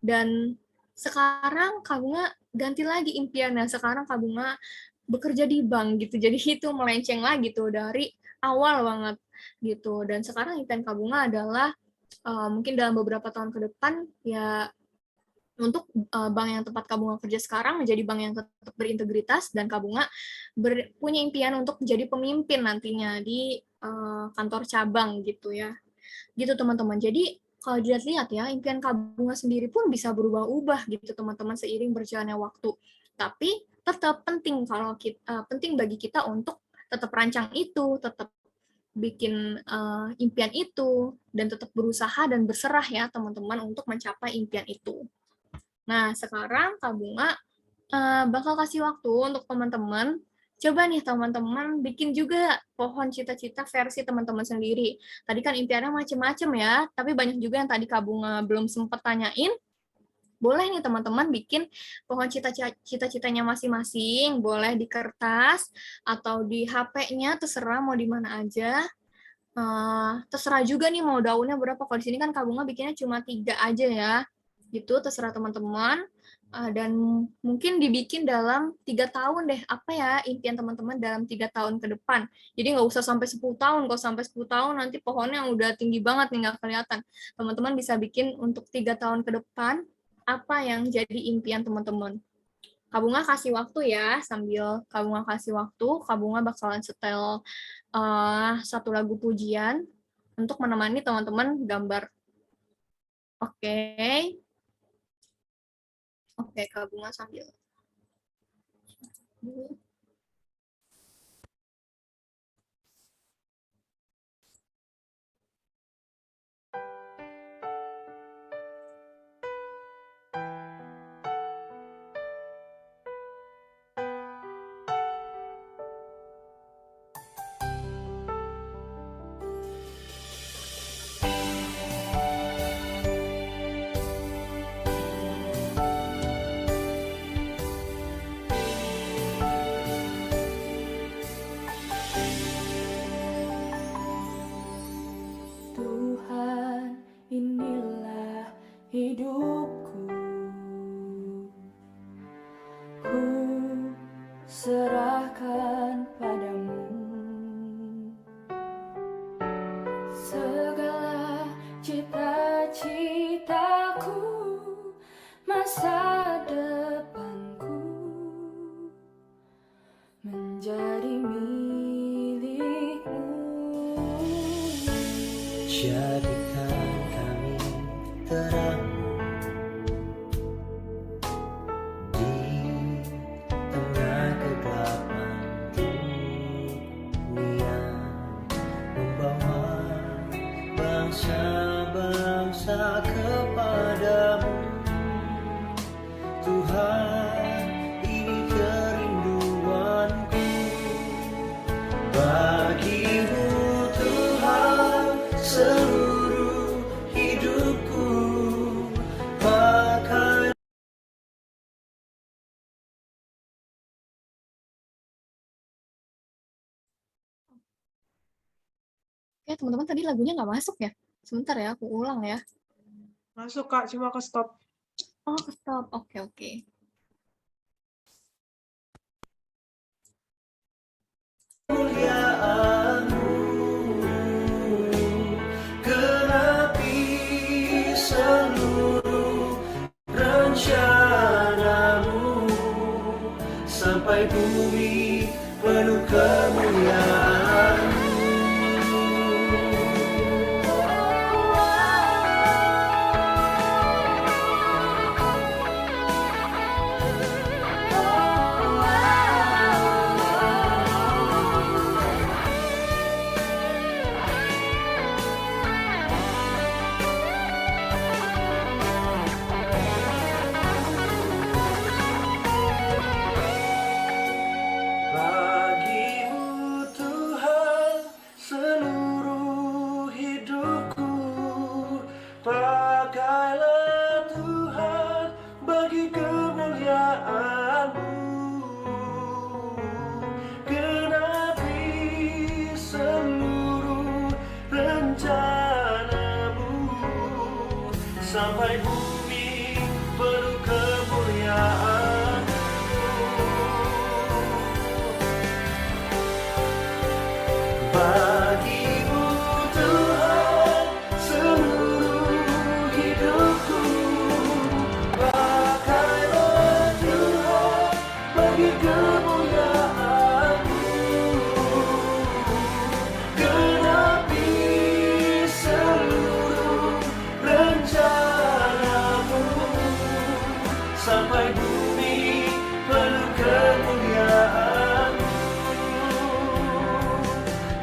dan sekarang Kak Bunga ganti lagi impiannya. Sekarang Kak Bunga bekerja di bank gitu. Jadi itu melenceng lagi tuh dari awal banget gitu. Dan sekarang impian Kak Bunga adalah mungkin dalam beberapa tahun ke depan ya, untuk bank yang tempat Kak Bunga kerja sekarang menjadi bank yang tetap berintegritas, dan Kak Bunga punya impian untuk menjadi pemimpin nantinya di kantor cabang gitu ya. Gitu teman-teman. Jadi kalau dilihat-lihat ya, impian Kak Bunga sendiri pun bisa berubah-ubah gitu teman-teman seiring berjalannya waktu. Tapi tetap penting kalau penting bagi kita untuk tetap rancang itu, tetap bikin impian itu, dan tetap berusaha dan berserah ya teman-teman untuk mencapai impian itu. Nah, sekarang Kak Bunga bakal kasih waktu untuk teman-teman. Coba nih teman-teman bikin juga pohon cita-cita versi teman-teman sendiri. Tadi kan impiannya macam-macam ya, tapi banyak juga yang tadi Kak Bunga belum sempat tanyain. Boleh nih teman-teman bikin pohon cita-citanya masing-masing, boleh di kertas atau di HP-nya, terserah mau di mana aja. Terserah juga nih mau daunnya berapa. Kalau di sini kan Kak Bunga bikinnya cuma 3 aja ya. Gitu, terserah teman-teman. Dan mungkin dibikin dalam 3 tahun deh. Apa ya impian teman-teman dalam 3 tahun ke depan. Jadi nggak usah sampai 10 tahun. Kalau sampai 10 tahun nanti pohonnya udah tinggi banget nih, nggak kelihatan. Teman-teman bisa bikin untuk 3 tahun ke depan, apa yang jadi impian teman-teman. Kak Bunga kasih waktu ya, sambil Kak Bunga kasih waktu, Kak Bunga bakalan setel satu lagu pujian untuk menemani teman-teman gambar. Oke. Oke, Kak Bunga sambil. Tuhan, inilah hidupku. Ku serahkan padamu segala cita-citaku, masa depanku menjadi milikmu. kepadamu Tuhan, ini kerinduanku bagimu Tuhan, seluruh hidupku pakai. Oke, teman-teman tadi lagunya nggak masuk ya? Sebentar ya, aku ulang ya. Masuk, Kak, cuma ke stop. Oh, stop. Oke, oke. Kemuliaan-Mu genapi seluruh rencana-Mu sampai bumi penuh kemuliaan-Mu. Bagimu Tuhan, seluruh hidupku pakailah Tuhan bagi kemuliaan-Mu. Genapi seluruh rencana-Mu sampai bumi penuh kemuliaan-Mu. Bagimu Tuhan, seluruh hidupku pakailah Tuhan bagi kemuliaan-Mu. Genapi seluruh rencana-Mu sampai bumi penuh kemuliaan-Mu.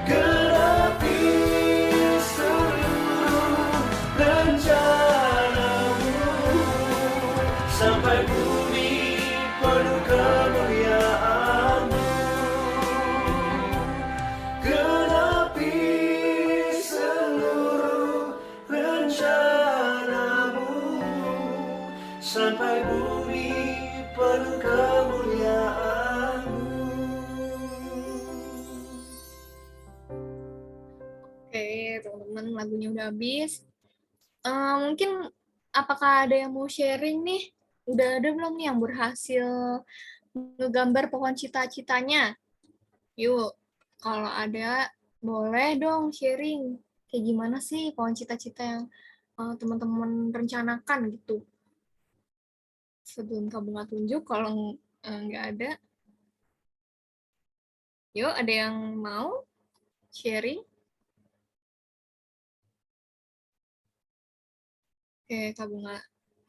Genapi seluruh rencana-Mu sampai bumi penuh kemuliaan-Mu. Genapi seluruh rencana-Mu sampai bumi penuh kemuliaan-Mu. Oke, teman-teman, lagunya udah habis. Mungkin apakah ada yang mau sharing nih? Udah ada belum nih yang berhasil ngegambar pohon cita-citanya? Yuk, kalau ada, boleh dong sharing. Kayak gimana sih pohon cita-cita yang teman-teman rencanakan gitu? Sebelum kamu nggak tunjuk, kalau nggak ada, yuk ada yang mau sharing? Oke, Kak Bunga.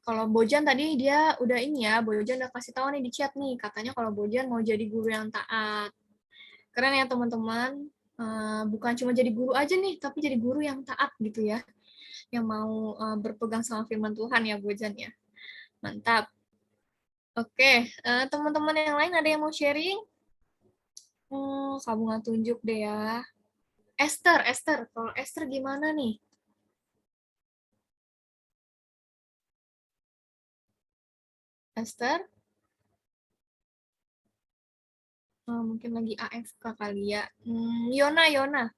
Kalau Bojan tadi dia udah ini ya, Bojan udah kasih tahu nih di chat nih, katanya kalau Bojan mau jadi guru yang taat. Keren ya teman-teman, bukan cuma jadi guru aja nih, tapi jadi guru yang taat gitu ya, yang mau berpegang sama firman Tuhan ya Bojan ya. Mantap. Oke, teman-teman yang lain ada yang mau sharing? Kak Bunga tunjuk deh ya. Esther, kalau Esther gimana nih? Esther? Mungkin lagi AFK kali ya. Yona.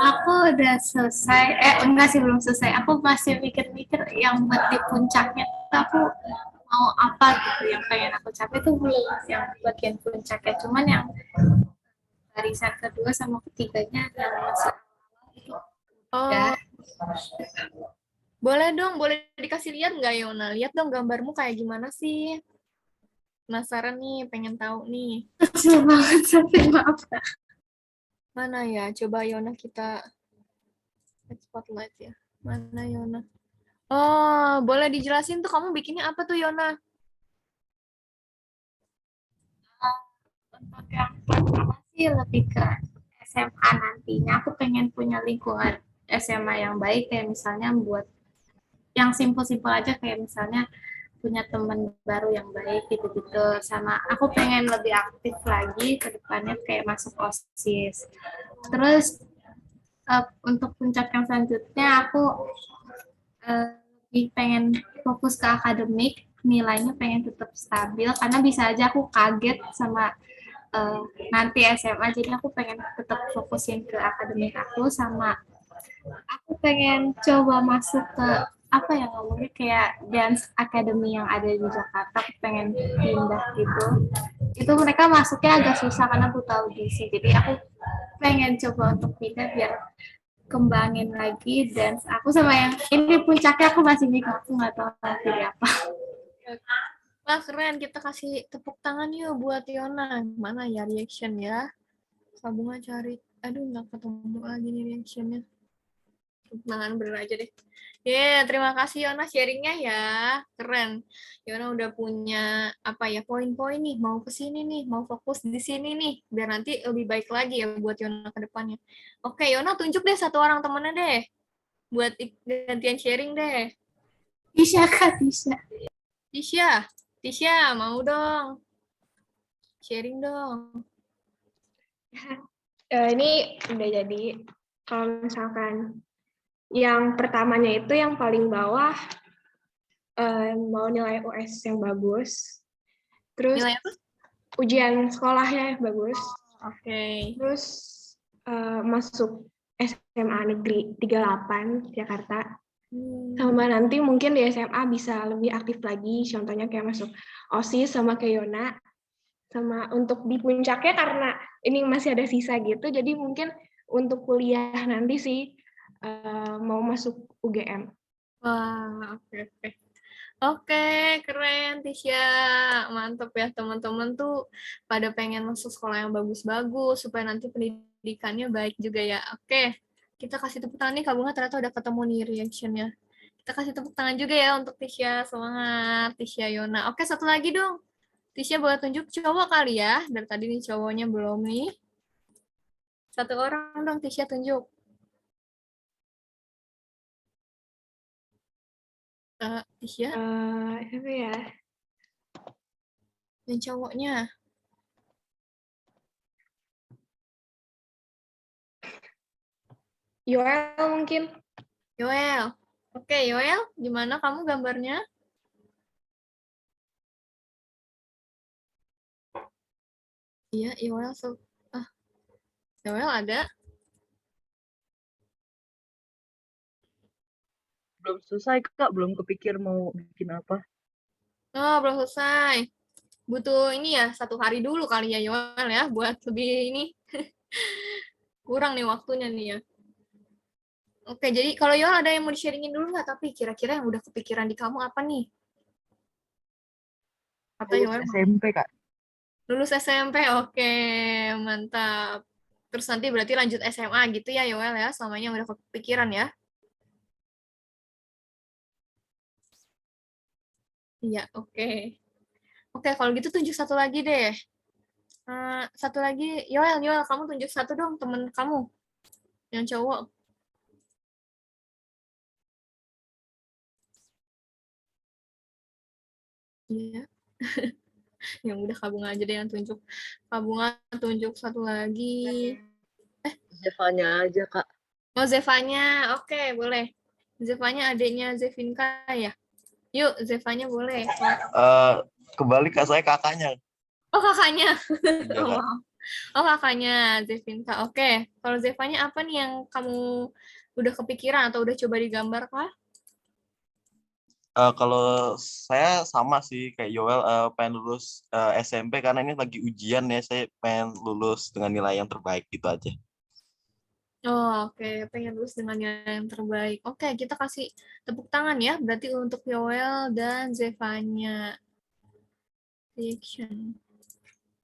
Aku udah selesai, enggak sih belum selesai. Aku masih mikir-mikir yang buat di puncaknya tuh aku mau apa gitu yang pengen aku capai tuh belum yang bagian puncaknya. Cuman yang barisan kedua sama ketiganya yang masih itu udah. Boleh dong, boleh dikasih lihat nggak Yona? Lihat dong gambarmu kayak gimana sih? Penasaran nih, pengen tahu nih. Kecil banget tapi maaf. Mana ya? Coba Yona kita spotlight ya. Mana Yona? Oh, boleh dijelasin tuh kamu bikinnya apa tuh Yona? Untuk yang pertama sih lebih ke SMA nantinya aku pengen punya lingkungan SMA yang baik, kayak misalnya buat yang simpel-simpel aja, kayak misalnya punya teman baru yang baik gitu-gitu. Sama aku pengen lebih aktif lagi ke depannya, kayak masuk OSIS. Terus untuk puncak yang selanjutnya aku lebih pengen fokus ke akademik, nilainya pengen tetap stabil karena bisa aja aku kaget sama nanti SMA, jadi aku pengen tetap fokusin ke akademik aku. Sama aku pengen coba masuk ke apa yang ngomongnya kayak dance academy yang ada di Jakarta, aku pengen pindah gitu. Itu mereka masuknya agak susah karena butuh audisi, jadi aku pengen coba untuk pindah biar kembangin lagi dance aku. Sama yang ini puncaknya aku masih bingung, aku nggak tahu mau pilih apa. Wah, keren. Kita kasih tepuk tangan yuk buat Yona. Mana ya reaction ya? Sabunga cari. Aduh, nggak ketemu lagi nih reactionnya. Tepuk tangan bener aja deh. Terima kasih Yona sharingnya ya. Keren. Yona udah punya apa ya poin-poin nih. Mau ke sini nih, mau fokus di sini nih. Biar nanti lebih baik lagi ya buat Yona ke depannya. Oke, Yona tunjuk deh satu orang temennya deh. Buat gantian sharing deh. Tisha Kak, Tisha. Tisha, mau dong. Sharing dong. Ini udah jadi, kalau misalkan yang pertamanya itu yang paling bawah mau nilai US yang bagus, terus Nilai apa? ujian sekolahnya bagus, Oke. terus masuk SMA Negeri 38 Jakarta. Sama nanti mungkin di SMA bisa lebih aktif lagi, contohnya kayak masuk OSIS sama kayak Yona. Sama untuk di puncaknya karena ini masih ada sisa gitu, jadi mungkin untuk kuliah nanti sih mau masuk UGM. Wah, oke. Oke, keren Tisha. Mantap ya teman-teman tuh pada pengen masuk sekolah yang bagus-bagus supaya nanti pendidikannya baik juga ya. Oke, kita kasih tepuk tangan nih, Kak Bunga ternyata udah ketemu nih reaction-nya. Kita kasih tepuk tangan juga ya untuk Tisha. Semangat Tisha Yona. Oke, satu lagi dong. Tisha boleh tunjuk cowok kali ya. Dari tadi nih cowoknya belum nih. Satu orang dong Tisha tunjuk. Tisha. Apa ya? Yang cowoknya. Yoel mungkin. Yoel. Oke, Yoel, gimana kamu gambarnya? Iya, Yoel. Yoel ada? Belum selesai, Kak. Belum kepikir mau bikin apa. Oh, belum selesai. Butuh ini ya, 1 hari dulu kali ya, Yoel ya, buat lebih ini. Kurang nih waktunya nih ya. Oke, jadi kalau Yoel ada yang mau di-sharingin dulu nggak? Tapi kira-kira yang udah kepikiran di kamu apa nih? Atau Yoel SMP, Kak. Lulus SMP, oke, mantap. Terus nanti berarti lanjut SMA gitu ya, Yoel ya, selamanya udah kepikiran ya? Iya, oke. Oke, kalau gitu tunjuk satu lagi deh. Satu lagi, Yoel, kamu tunjuk satu dong temen kamu yang cowok. Iya. Yang udah Kak Bunga aja deh yang tunjuk. Kak Bunga tunjuk satu lagi. Zevanya aja, Kak. Oh, Zevanya. Oke, boleh. Zevanya adiknya Zevinka ya? Yuk, Zevanya boleh. Kembali Kak, saya kakaknya. Oh, kakaknya. Iya, Kak. Oh, kakaknya Zevinka. Oke. Kalau Zevanya apa nih yang kamu udah kepikiran atau udah coba digambar kah? Kalau saya sama sih kayak Yoel, pengen lulus SMP karena ini lagi ujian ya, saya pengen lulus dengan nilai yang terbaik gitu aja. Oh, oke. Pengen lulus dengan nilai yang terbaik. Oke, kita kasih tepuk tangan ya. Berarti untuk Yoel dan Zevanya. Reaction.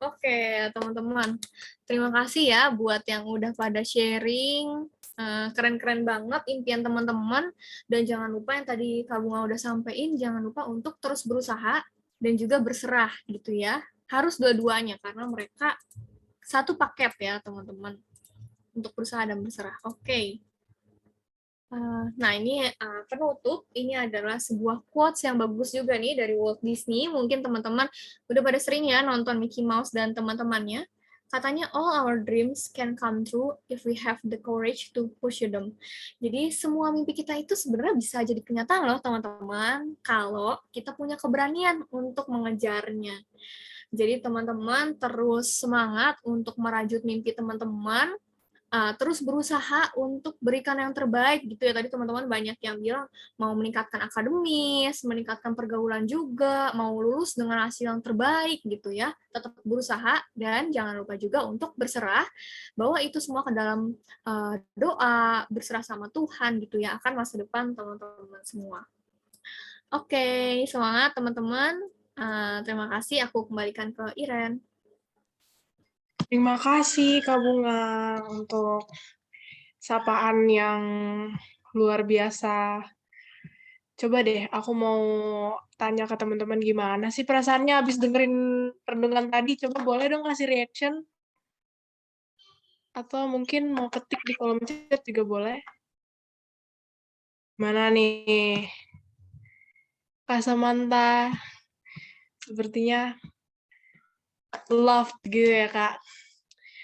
Oke, teman-teman. Terima kasih ya buat yang udah pada sharing. Keren-keren banget impian teman-teman. Dan jangan lupa yang tadi Kak Bunga udah sampein, jangan lupa untuk terus berusaha dan juga berserah gitu ya. Harus dua-duanya karena mereka satu paket ya teman-teman. Untuk berusaha dan berserah. Oke. Nah, ini penutup, ini adalah sebuah quotes yang bagus juga nih dari Walt Disney. Mungkin teman-teman udah pada sering ya nonton Mickey Mouse dan teman-temannya. Katanya, all our dreams can come true if we have the courage to pursue them. Jadi semua mimpi kita itu sebenarnya bisa jadi kenyataan loh teman-teman, kalau kita punya keberanian untuk mengejarnya. Jadi teman-teman terus semangat untuk merajut mimpi teman-teman, terus berusaha untuk berikan yang terbaik gitu ya. Tadi teman-teman banyak yang bilang mau meningkatkan akademis, meningkatkan pergaulan juga, mau lulus dengan hasil yang terbaik gitu ya. Tetap berusaha dan jangan lupa juga untuk berserah bahwa itu semua ke dalam doa, berserah sama Tuhan gitu ya, akan masa depan teman-teman semua. Oke, semangat teman-teman. Terima kasih, aku kembalikan ke Iren. Terima kasih Kak Bunga untuk sapaan yang luar biasa. Coba deh, aku mau tanya ke teman-teman gimana sih perasaannya habis dengerin renungan tadi. Coba boleh dong kasih reaction? Atau mungkin mau ketik di kolom chat juga boleh. Mana nih? Kak Samantha. Sepertinya love gitu ya, Kak.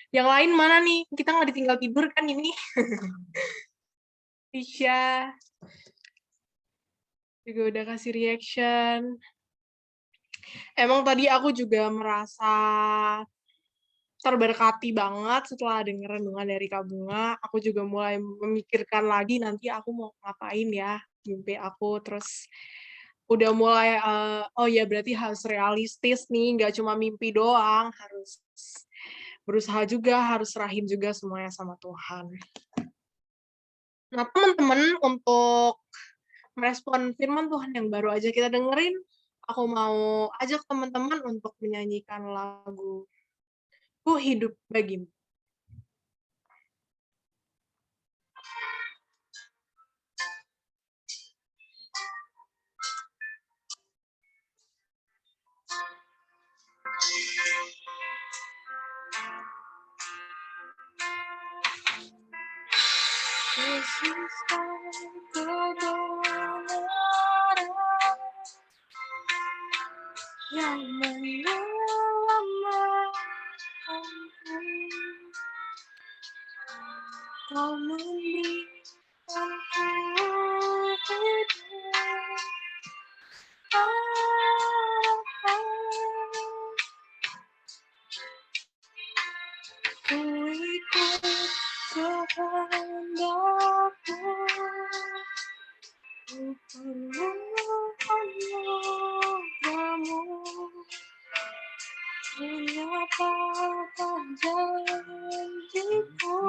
Yang lain mana nih? Kita nggak ditinggal tidur kan ini? Tisha juga udah kasih reaction. Emang tadi aku juga merasa terberkati banget setelah denger renungan dari Kak Bunga. Aku juga mulai memikirkan lagi nanti aku mau ngapain ya mimpi aku. Terus udah mulai, oh ya berarti harus realistis nih, nggak cuma mimpi doang, harus berusaha juga, harus serahin juga semuanya sama Tuhan. Nah, teman-teman, untuk merespon firman Tuhan yang baru aja kita dengerin, aku mau ajak teman-teman untuk menyanyikan lagu Ku Hidup Bagimu. Yesus kebenaran yang menyelamatkanku. Kau memberikan hidup harapan. Ku ikut kehendakmu, ku perlu anugerahmu, menyatakan janjiku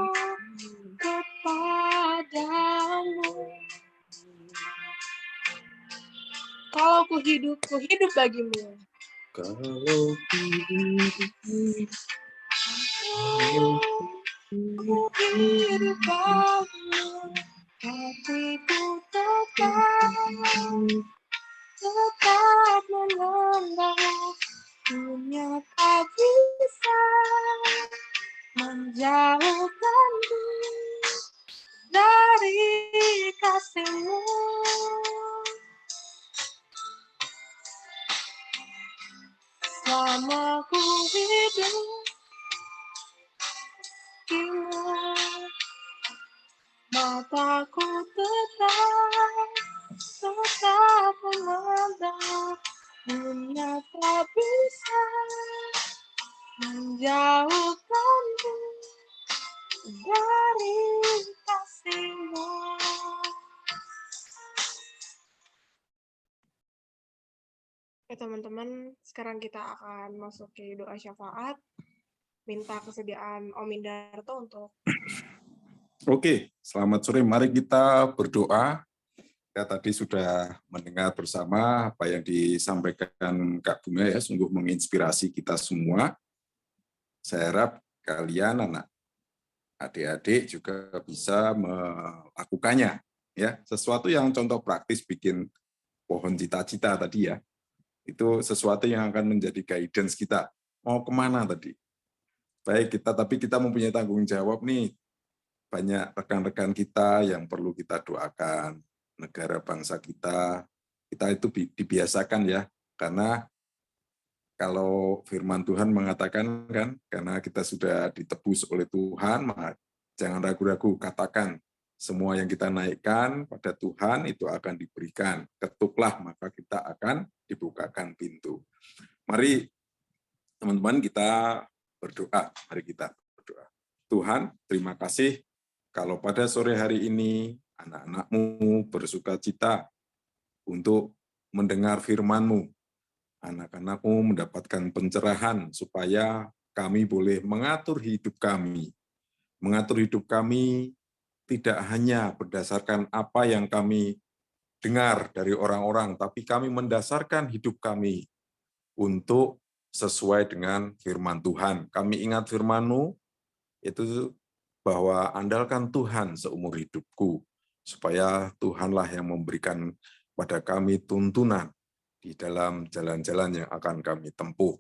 kepadamu. Kalau ku hidup bagimu. Kalau Ku hidup bagimu, hatiku tetap mengenal. Dunia tak bisa menjauhkanku dari kasih-Mu. Selama ku hidup bagimu, mataku tetap memandang. Dunia tak bisa menjauhkanku dari kasih-Mu. Oke teman-teman, sekarang kita akan masuk ke doa syafaat. Minta kesediaan Om Indarto untuk... Oke, selamat sore. Mari kita berdoa. Ya, tadi sudah mendengar bersama apa yang disampaikan Kak Bunga ya, sungguh menginspirasi kita semua. Saya harap kalian adik-adik juga bisa melakukannya ya. Sesuatu yang contoh praktis bikin pohon cita-cita tadi ya. Itu sesuatu yang akan menjadi guidance kita. Mau kemana tadi? Baik, tapi kita mempunyai tanggung jawab nih. banyak rekan-rekan kita yang perlu kita doakan. Negara bangsa kita itu dibiasakan ya, karena kalau firman Tuhan mengatakan kan, karena kita sudah ditebus oleh Tuhan, maka jangan ragu-ragu, katakan semua yang kita naikkan pada Tuhan itu akan diberikan. Ketuklah, maka kita akan dibukakan pintu. Mari teman-teman kita berdoa. Mari kita berdoa. Tuhan, terima kasih kalau pada sore hari ini anak-anak-Mu bersukacita untuk mendengar firman-Mu. Anak-anak-Mu mendapatkan pencerahan supaya kami boleh mengatur hidup kami. Mengatur hidup kami tidak hanya berdasarkan apa yang kami dengar dari orang-orang, tapi kami mendasarkan hidup kami untuk sesuai dengan firman Tuhan. Kami ingat firman-Mu, itu bahwa andalkan Tuhan seumur hidupku, supaya Tuhanlah yang memberikan pada kami tuntunan di dalam jalan-jalan yang akan kami tempuh.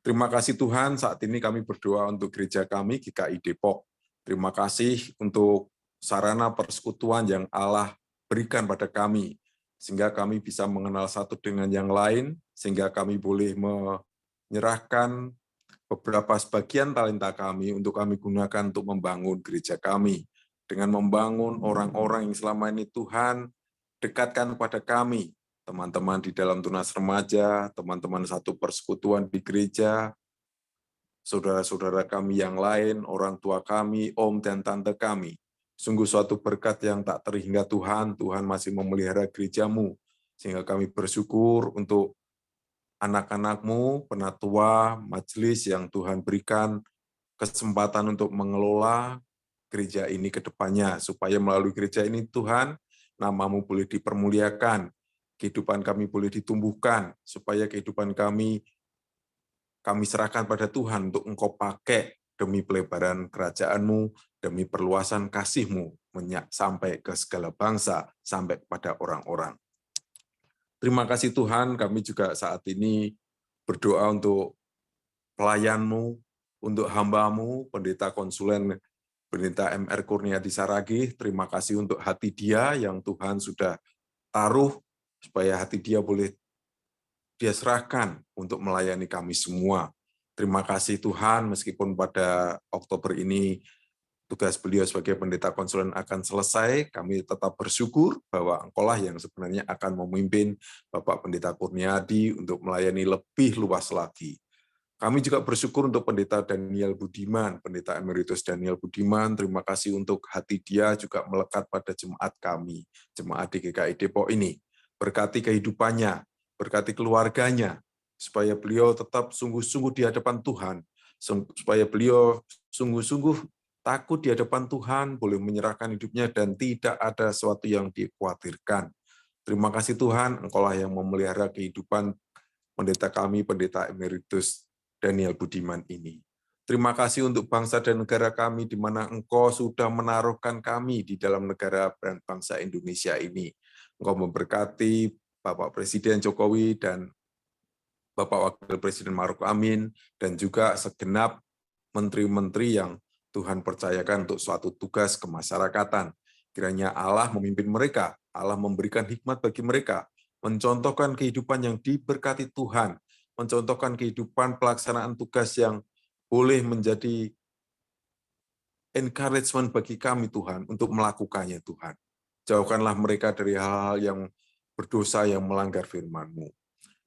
Terima kasih Tuhan, saat ini kami berdoa untuk gereja kami, GKI Depok. Terima kasih untuk sarana persekutuan yang Allah berikan pada kami, sehingga kami bisa mengenal satu dengan yang lain, sehingga kami boleh menyerahkan beberapa sebagian talenta kami untuk kami gunakan untuk membangun gereja kami, dengan membangun orang-orang yang selama ini Tuhan dekatkan pada kami, teman-teman di dalam tunas remaja, teman-teman satu persekutuan di gereja, saudara-saudara kami yang lain, orang tua kami, om dan tante kami. Sungguh suatu berkat yang tak terhingga Tuhan, Tuhan masih memelihara gereja-Mu, sehingga kami bersyukur untuk anak-anak-Mu, penatua, majelis yang Tuhan berikan kesempatan untuk mengelola gereja ini ke depannya, supaya melalui gereja ini Tuhan, nama-Mu boleh dipermuliakan, kehidupan kami boleh ditumbuhkan, supaya kehidupan kami serahkan pada Tuhan untuk Engkau pakai demi pelebaran kerajaan-Mu, demi perluasan kasih-Mu, sampai ke segala bangsa, sampai kepada orang-orang. Terima kasih Tuhan, kami juga saat ini berdoa untuk pelayan-Mu, untuk hamba-Mu, Pendeta Konsulen, Pendeta MR Kurniadi Saragih. Terima kasih untuk hati dia yang Tuhan sudah taruh, supaya hati dia boleh dia serahkan untuk melayani kami semua. Terima kasih Tuhan, meskipun pada Oktober ini tugas beliau sebagai pendeta konsulen akan selesai, kami tetap bersyukur bahwa Engkaulah yang sebenarnya akan memimpin Bapak Pendeta Kurniadi untuk melayani lebih luas lagi. Kami juga bersyukur untuk Pendeta Daniel Budiman, Pendeta Emeritus Daniel Budiman, terima kasih untuk hati dia juga melekat pada jemaat kami, jemaat di GKI Depok ini. Berkati kehidupannya, berkati keluarganya, supaya beliau tetap sungguh-sungguh di hadapan Tuhan, supaya beliau sungguh-sungguh takut di hadapan Tuhan, boleh menyerahkan hidupnya dan tidak ada sesuatu yang dikhawatirkan. Terima kasih Tuhan, Engkaulah yang memelihara kehidupan pendeta kami, Pendeta Emeritus Daniel Budiman ini. Terima kasih untuk bangsa dan negara kami, di mana Engkau sudah menaruhkan kami di dalam negara dan bangsa Indonesia ini. Engkau memberkati Bapak Presiden Jokowi dan Bapak Wakil Presiden Ma'ruf Amin, dan juga segenap menteri-menteri yang Tuhan percayakan untuk suatu tugas kemasyarakatan. Kiranya Allah memimpin mereka, Allah memberikan hikmat bagi mereka, mencontohkan kehidupan yang diberkati Tuhan, mencontohkan kehidupan pelaksanaan tugas yang boleh menjadi encouragement bagi kami Tuhan untuk melakukannya Tuhan. Jauhkanlah mereka dari hal-hal yang berdosa yang melanggar firman-Mu.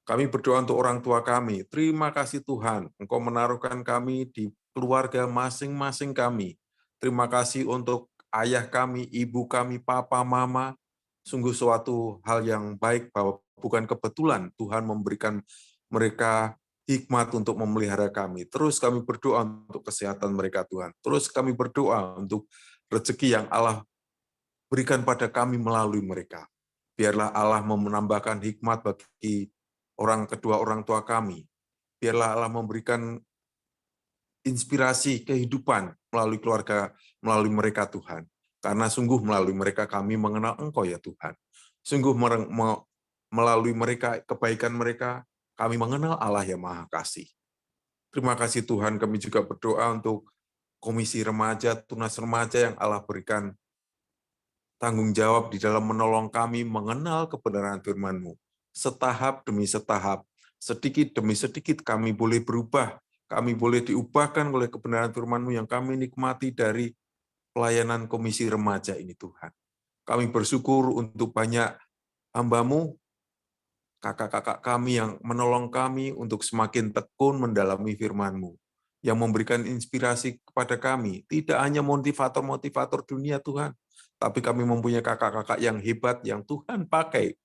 Kami berdoa untuk orang tua kami. Terima kasih Tuhan, Engkau menaruhkan kami di keluarga masing-masing kami. Terima kasih untuk ayah kami, ibu kami, papa, mama. Sungguh suatu hal yang baik bahwa bukan kebetulan Tuhan memberikan mereka hikmat untuk memelihara kami. Terus kami berdoa untuk kesehatan mereka Tuhan. Terus kami berdoa untuk rezeki yang Allah berikan pada kami melalui mereka. Biarlah Allah menambahkan hikmat bagi kedua orang tua kami. Biarlah Allah memberikan inspirasi kehidupan melalui keluarga, melalui mereka Tuhan. Karena sungguh melalui mereka kami mengenal Engkau ya Tuhan. Sungguh melalui mereka, kebaikan mereka, kami mengenal Allah yang Maha Kasih. Terima kasih Tuhan, kami juga berdoa untuk komisi remaja, tunas remaja yang Allah berikan tanggung jawab di dalam menolong kami mengenal kebenaran firman-Mu. Setahap demi setahap, sedikit demi sedikit kami boleh berubah, kami boleh diubahkan oleh kebenaran firman-Mu yang kami nikmati dari pelayanan komisi remaja ini Tuhan. Kami bersyukur untuk banyak hamba-Mu, kakak-kakak kami yang menolong kami untuk semakin tekun mendalami firman-Mu, yang memberikan inspirasi kepada kami, tidak hanya motivator-motivator dunia Tuhan, tapi kami mempunyai kakak-kakak yang hebat yang Tuhan pakai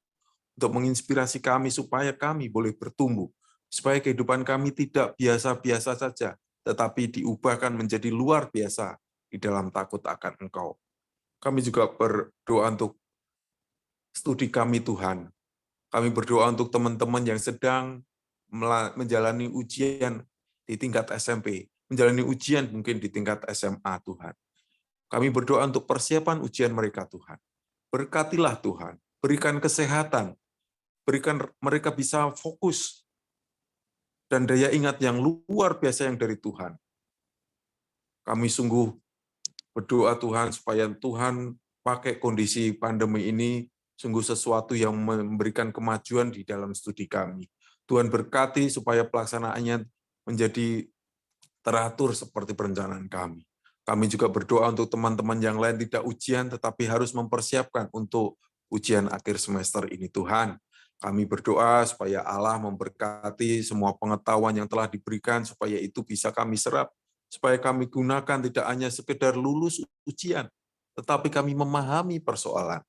untuk menginspirasi kami supaya kami boleh bertumbuh, supaya kehidupan kami tidak biasa-biasa saja, tetapi diubahkan menjadi luar biasa di dalam takut akan Engkau. Kami juga berdoa untuk studi kami Tuhan. Kami berdoa untuk teman-teman yang sedang menjalani ujian di tingkat SMP, menjalani ujian mungkin di tingkat SMA Tuhan. Kami berdoa untuk persiapan ujian mereka Tuhan. Berkatilah Tuhan, berikan kesehatan, berikan mereka bisa fokus dan daya ingat yang luar biasa yang dari Tuhan. Kami sungguh berdoa Tuhan supaya Tuhan pakai kondisi pandemi ini sungguh sesuatu yang memberikan kemajuan di dalam studi kami. Tuhan berkati supaya pelaksanaannya menjadi teratur seperti perencanaan kami. Kami juga berdoa untuk teman-teman yang lain tidak ujian, tetapi harus mempersiapkan untuk ujian akhir semester ini Tuhan. Kami berdoa supaya Allah memberkati semua pengetahuan yang telah diberikan, supaya itu bisa kami serap, supaya kami gunakan tidak hanya sekedar lulus ujian, tetapi kami memahami persoalan.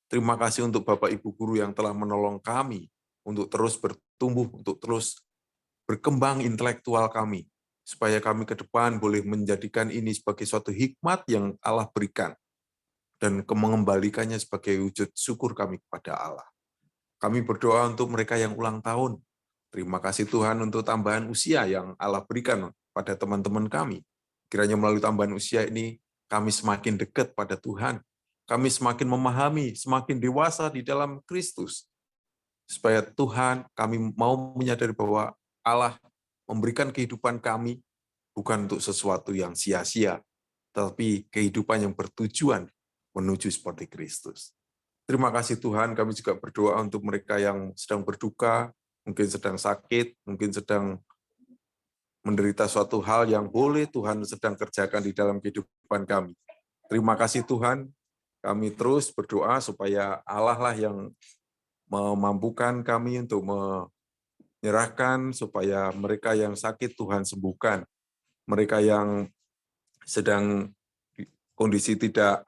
Terima kasih untuk Bapak Ibu Guru yang telah menolong kami untuk terus bertumbuh, untuk terus berkembang intelektual kami, supaya kami ke depan boleh menjadikan ini sebagai suatu hikmat yang Allah berikan, dan mengembalikannya sebagai wujud syukur kami kepada Allah. Kami berdoa untuk mereka yang ulang tahun. Terima kasih Tuhan untuk tambahan usia yang Allah berikan pada teman-teman kami. Kiranya melalui tambahan usia ini, kami semakin dekat pada Tuhan. Kami semakin memahami, semakin dewasa di dalam Kristus. Supaya Tuhan, kami mau menyadari bahwa Allah memberikan kehidupan kami bukan untuk sesuatu yang sia-sia, tapi kehidupan yang bertujuan menuju seperti Kristus. Terima kasih Tuhan, kami juga berdoa untuk mereka yang sedang berduka, mungkin sedang sakit, mungkin sedang menderita suatu hal yang boleh Tuhan sedang kerjakan di dalam kehidupan kami. Terima kasih Tuhan, kami terus berdoa supaya Allah lah yang memampukan kami untuk menyerahkan supaya mereka yang sakit Tuhan sembuhkan. Mereka yang sedang kondisi tidak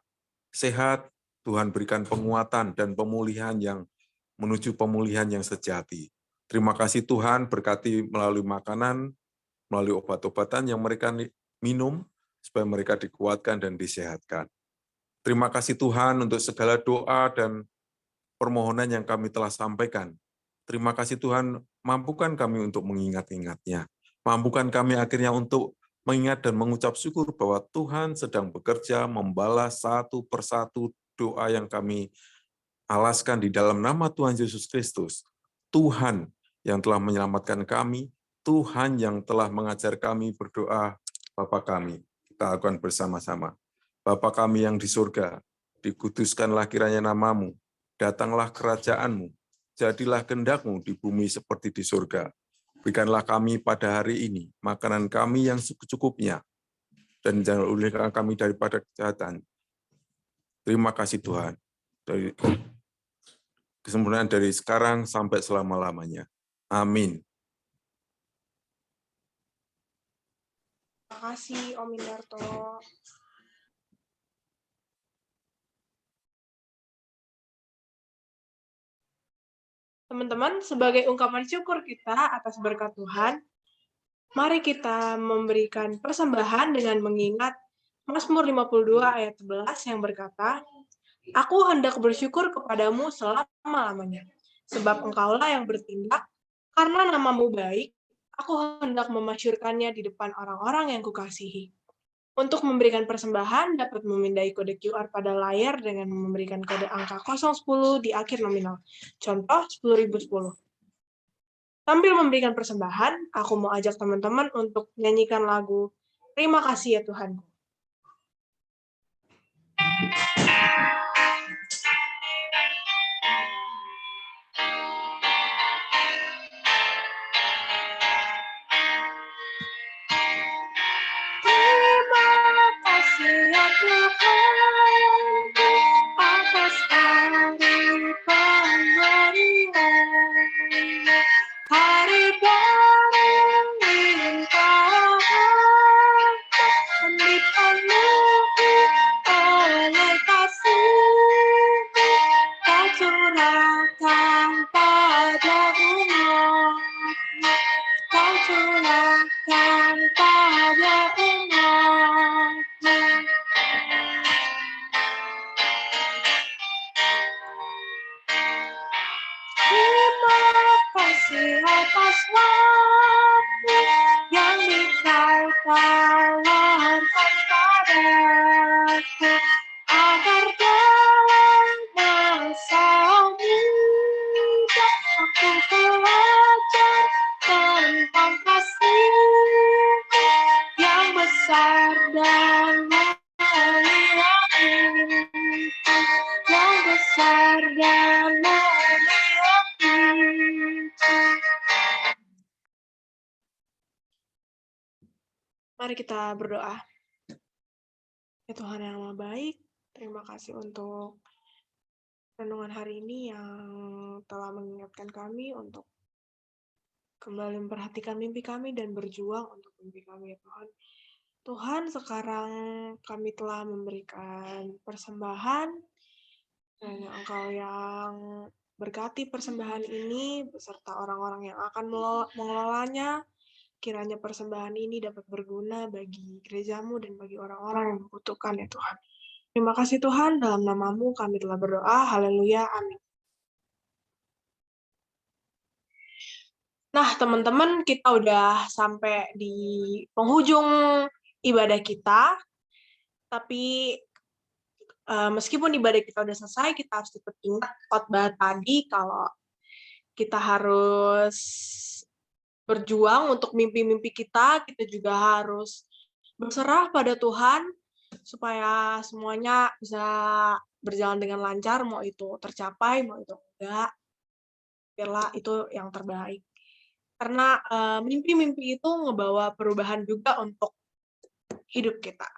sehat, Tuhan berikan penguatan dan pemulihan yang menuju pemulihan yang sejati. Terima kasih Tuhan, berkati melalui makanan, melalui obat-obatan yang mereka minum, supaya mereka dikuatkan dan disehatkan. Terima kasih Tuhan untuk segala doa dan permohonan yang kami telah sampaikan. Terima kasih Tuhan, mampukan kami untuk mengingat-ingatnya. Mampukan kami akhirnya untuk mengingat dan mengucap syukur bahwa Tuhan sedang bekerja membalas satu persatu doa yang kami alaskan di dalam nama Tuhan Yesus Kristus. Tuhan yang telah menyelamatkan kami, Tuhan yang telah mengajar kami berdoa Bapa kami. Kita lakukan bersama-sama. Bapa kami yang di surga, dikuduskanlah kiranya namamu, datanglah kerajaanmu, jadilah kehendak-Mu di bumi seperti di surga. Berikanlah kami pada hari ini makanan kami yang secukupnya, dan jangan ulihkan kami daripada kejahatan. Terima kasih Tuhan. Dari kesempurnaan dari sekarang sampai selama-lamanya. Amin. Terima kasih Om Indarto. Teman-teman, sebagai ungkapan syukur kita atas berkat Tuhan, mari kita memberikan persembahan dengan mengingat Mazmur 52 ayat 11 yang berkata, Aku hendak bersyukur kepadamu selama-lamanya, sebab Engkaulah yang bertindak, karena namamu baik, aku hendak memasyurkannya di depan orang-orang yang kukasihi. Untuk memberikan persembahan, dapat memindai kode QR pada layar dengan memberikan kode angka 010 di akhir nominal. Contoh, 10.010. Sambil memberikan persembahan, aku mau ajak teman-teman untuk nyanyikan lagu Terima Kasih Ya Tuhanku. Terima kasih ya Tuhan atas hari pemberian, hari baru limpahan dan dipenuhi oleh kasih Kau curahkan pada umat. Kau curahkan pada umat. Terima kasih atas waktu yang Engkau tawarkan padaku, agar dalam masa muda aku belajar tentang kasih yang besar dan mulia ini, yang besar dan mulia ini. Mari kita berdoa. Ya Tuhan yang Maha Baik, terima kasih untuk renungan hari ini yang telah mengingatkan kami untuk kembali memperhatikan mimpi kami dan berjuang untuk mimpi kami, ya Tuhan. Tuhan, sekarang kami telah memberikan persembahan, dan Engkau yang berkati persembahan ini beserta orang-orang yang akan mengelolanya. Kiranya persembahan ini dapat berguna bagi gerejamu dan bagi orang-orang yang membutuhkan, ya Tuhan. Terima kasih Tuhan, dalam nama-Mu kami telah berdoa. Haleluya, amin. Nah, teman-teman, kita udah sampai di penghujung ibadah kita. Tapi meskipun ibadah kita udah selesai, kita harus tetap ingat khotbah tadi kalau kita harus berjuang untuk mimpi-mimpi kita juga harus berserah pada Tuhan supaya semuanya bisa berjalan dengan lancar, mau itu tercapai, mau itu enggak. Biarlah itu yang terbaik. Karena mimpi-mimpi itu ngebawa perubahan juga untuk hidup kita.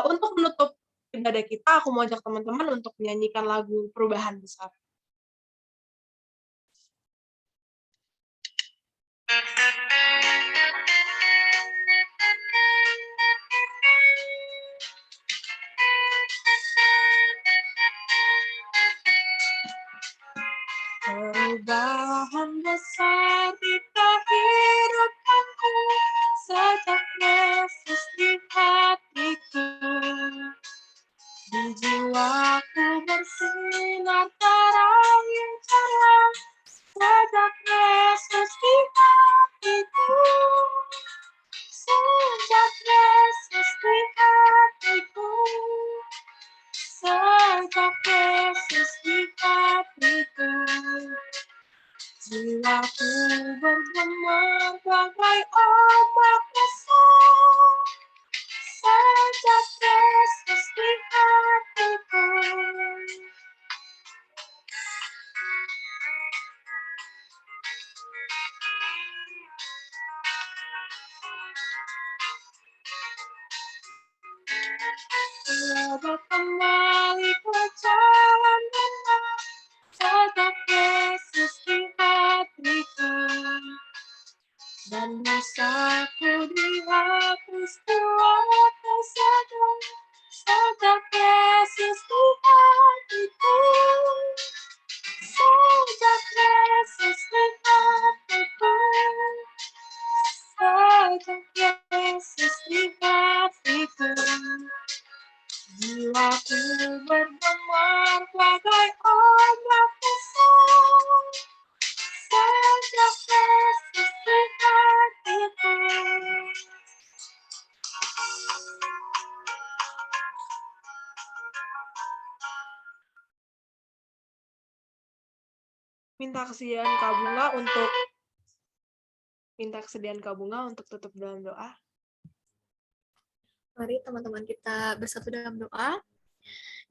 Untuk menutup ibadah kita, aku mau ajak teman-teman untuk menyanyikan lagu Perubahan Besar. Perubahan besar di kehidupanku sejak Yesus di hatiku. Di jiwaku bersinar terang yang cerah sejak Yesus di hatiku. Sejak Yesus di hatiku. Sejak Yesus di hatiku. Jiwaku bergema bagai ombak besar. Sejak Yesus di hatiku. Selamat kembali ke jalan benar. Sejak Yesus di hatiku. Dan dosaku dihapus doa saja. Sejak Yesus di hatiku. Sejak Yesus di hatiku. Sejak Yesus di hatiku. Jiwaku bergemar bagai ombak besar. Sejak Yesus di hatiku. Minta kesediaan Kak Bunga untuk tutup dalam doa. Mari teman-teman kita bersatu dalam doa.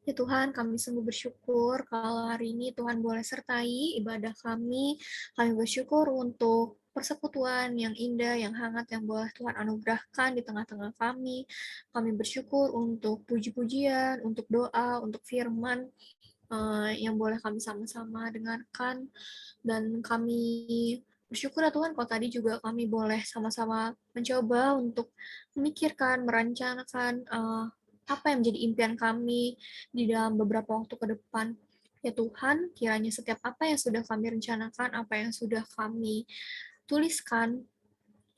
Ya Tuhan, kami sungguh bersyukur kalau hari ini Tuhan boleh sertai ibadah kami. Kami bersyukur untuk persekutuan yang indah, yang hangat, yang boleh Tuhan anugerahkan di tengah-tengah kami. Kami bersyukur untuk puji-pujian, untuk doa, untuk firman, yang boleh kami sama-sama dengarkan. Dan kami bersyukur ya Tuhan, kalau tadi juga kami boleh sama-sama mencoba untuk memikirkan, merencanakan apa yang menjadi impian kami di dalam beberapa waktu ke depan. Ya Tuhan, kiranya setiap apa yang sudah kami rencanakan, apa yang sudah kami tuliskan,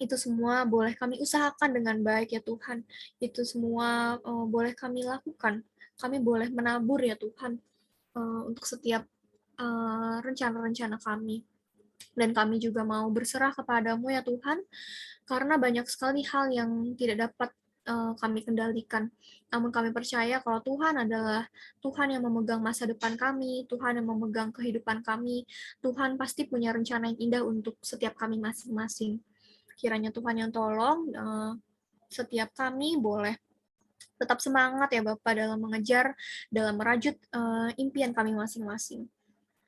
itu semua boleh kami usahakan dengan baik ya Tuhan. Itu semua boleh kami lakukan. Kami boleh menabur ya Tuhan untuk setiap rencana-rencana kami. Dan kami juga mau berserah kepadamu ya Tuhan, karena banyak sekali hal yang tidak dapat kami kendalikan. Namun kami percaya kalau Tuhan adalah Tuhan yang memegang masa depan kami, Tuhan yang memegang kehidupan kami, Tuhan pasti punya rencana yang indah untuk setiap kami masing-masing. Kiranya Tuhan yang tolong setiap kami boleh tetap semangat ya Bapak dalam mengejar, dalam merajut impian kami masing-masing.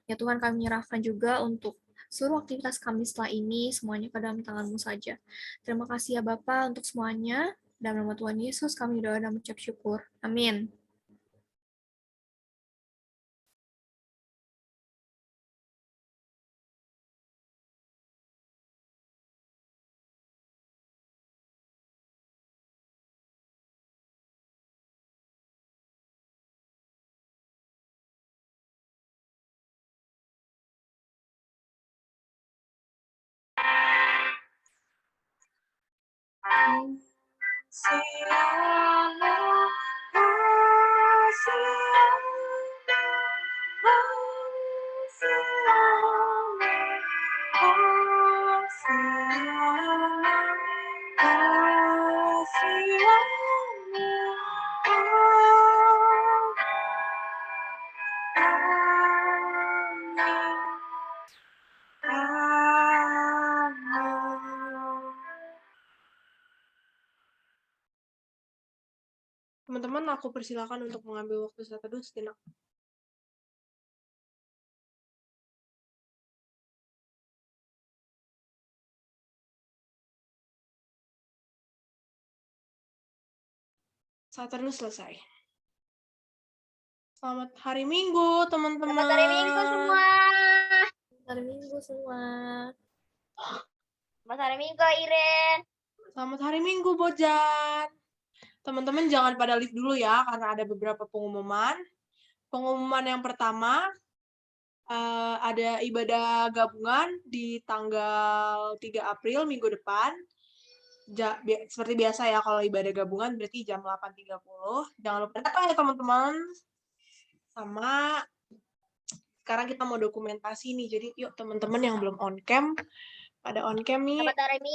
Ya Tuhan, kami menyerahkan juga untuk seluruh aktivitas kami setelah ini, semuanya ke dalam tangan-Mu saja. Terima kasih ya Bapa untuk semuanya. Dalam nama Tuhan Yesus kami doa dan mengucap syukur. Amin. Teman-teman, aku persilakan untuk mengambil waktu saat teduh sejenak. Saat teduh selesai. Selamat hari Minggu, teman-teman. Selamat hari Minggu semua. Selamat hari Minggu semua. Selamat hari Minggu, Iren. Selamat hari Minggu, Bojan. Teman-teman jangan pada lift dulu ya, karena ada beberapa pengumuman. Pengumuman yang pertama, ada ibadah gabungan di tanggal 3 April, minggu depan. Seperti biasa ya, kalau ibadah gabungan berarti jam 8.30. Jangan lupa datang ya, teman-teman. Sama, sekarang kita mau dokumentasi nih. Jadi yuk teman-teman yang belum on cam, pada on cam nih. Selamat hari Minggu.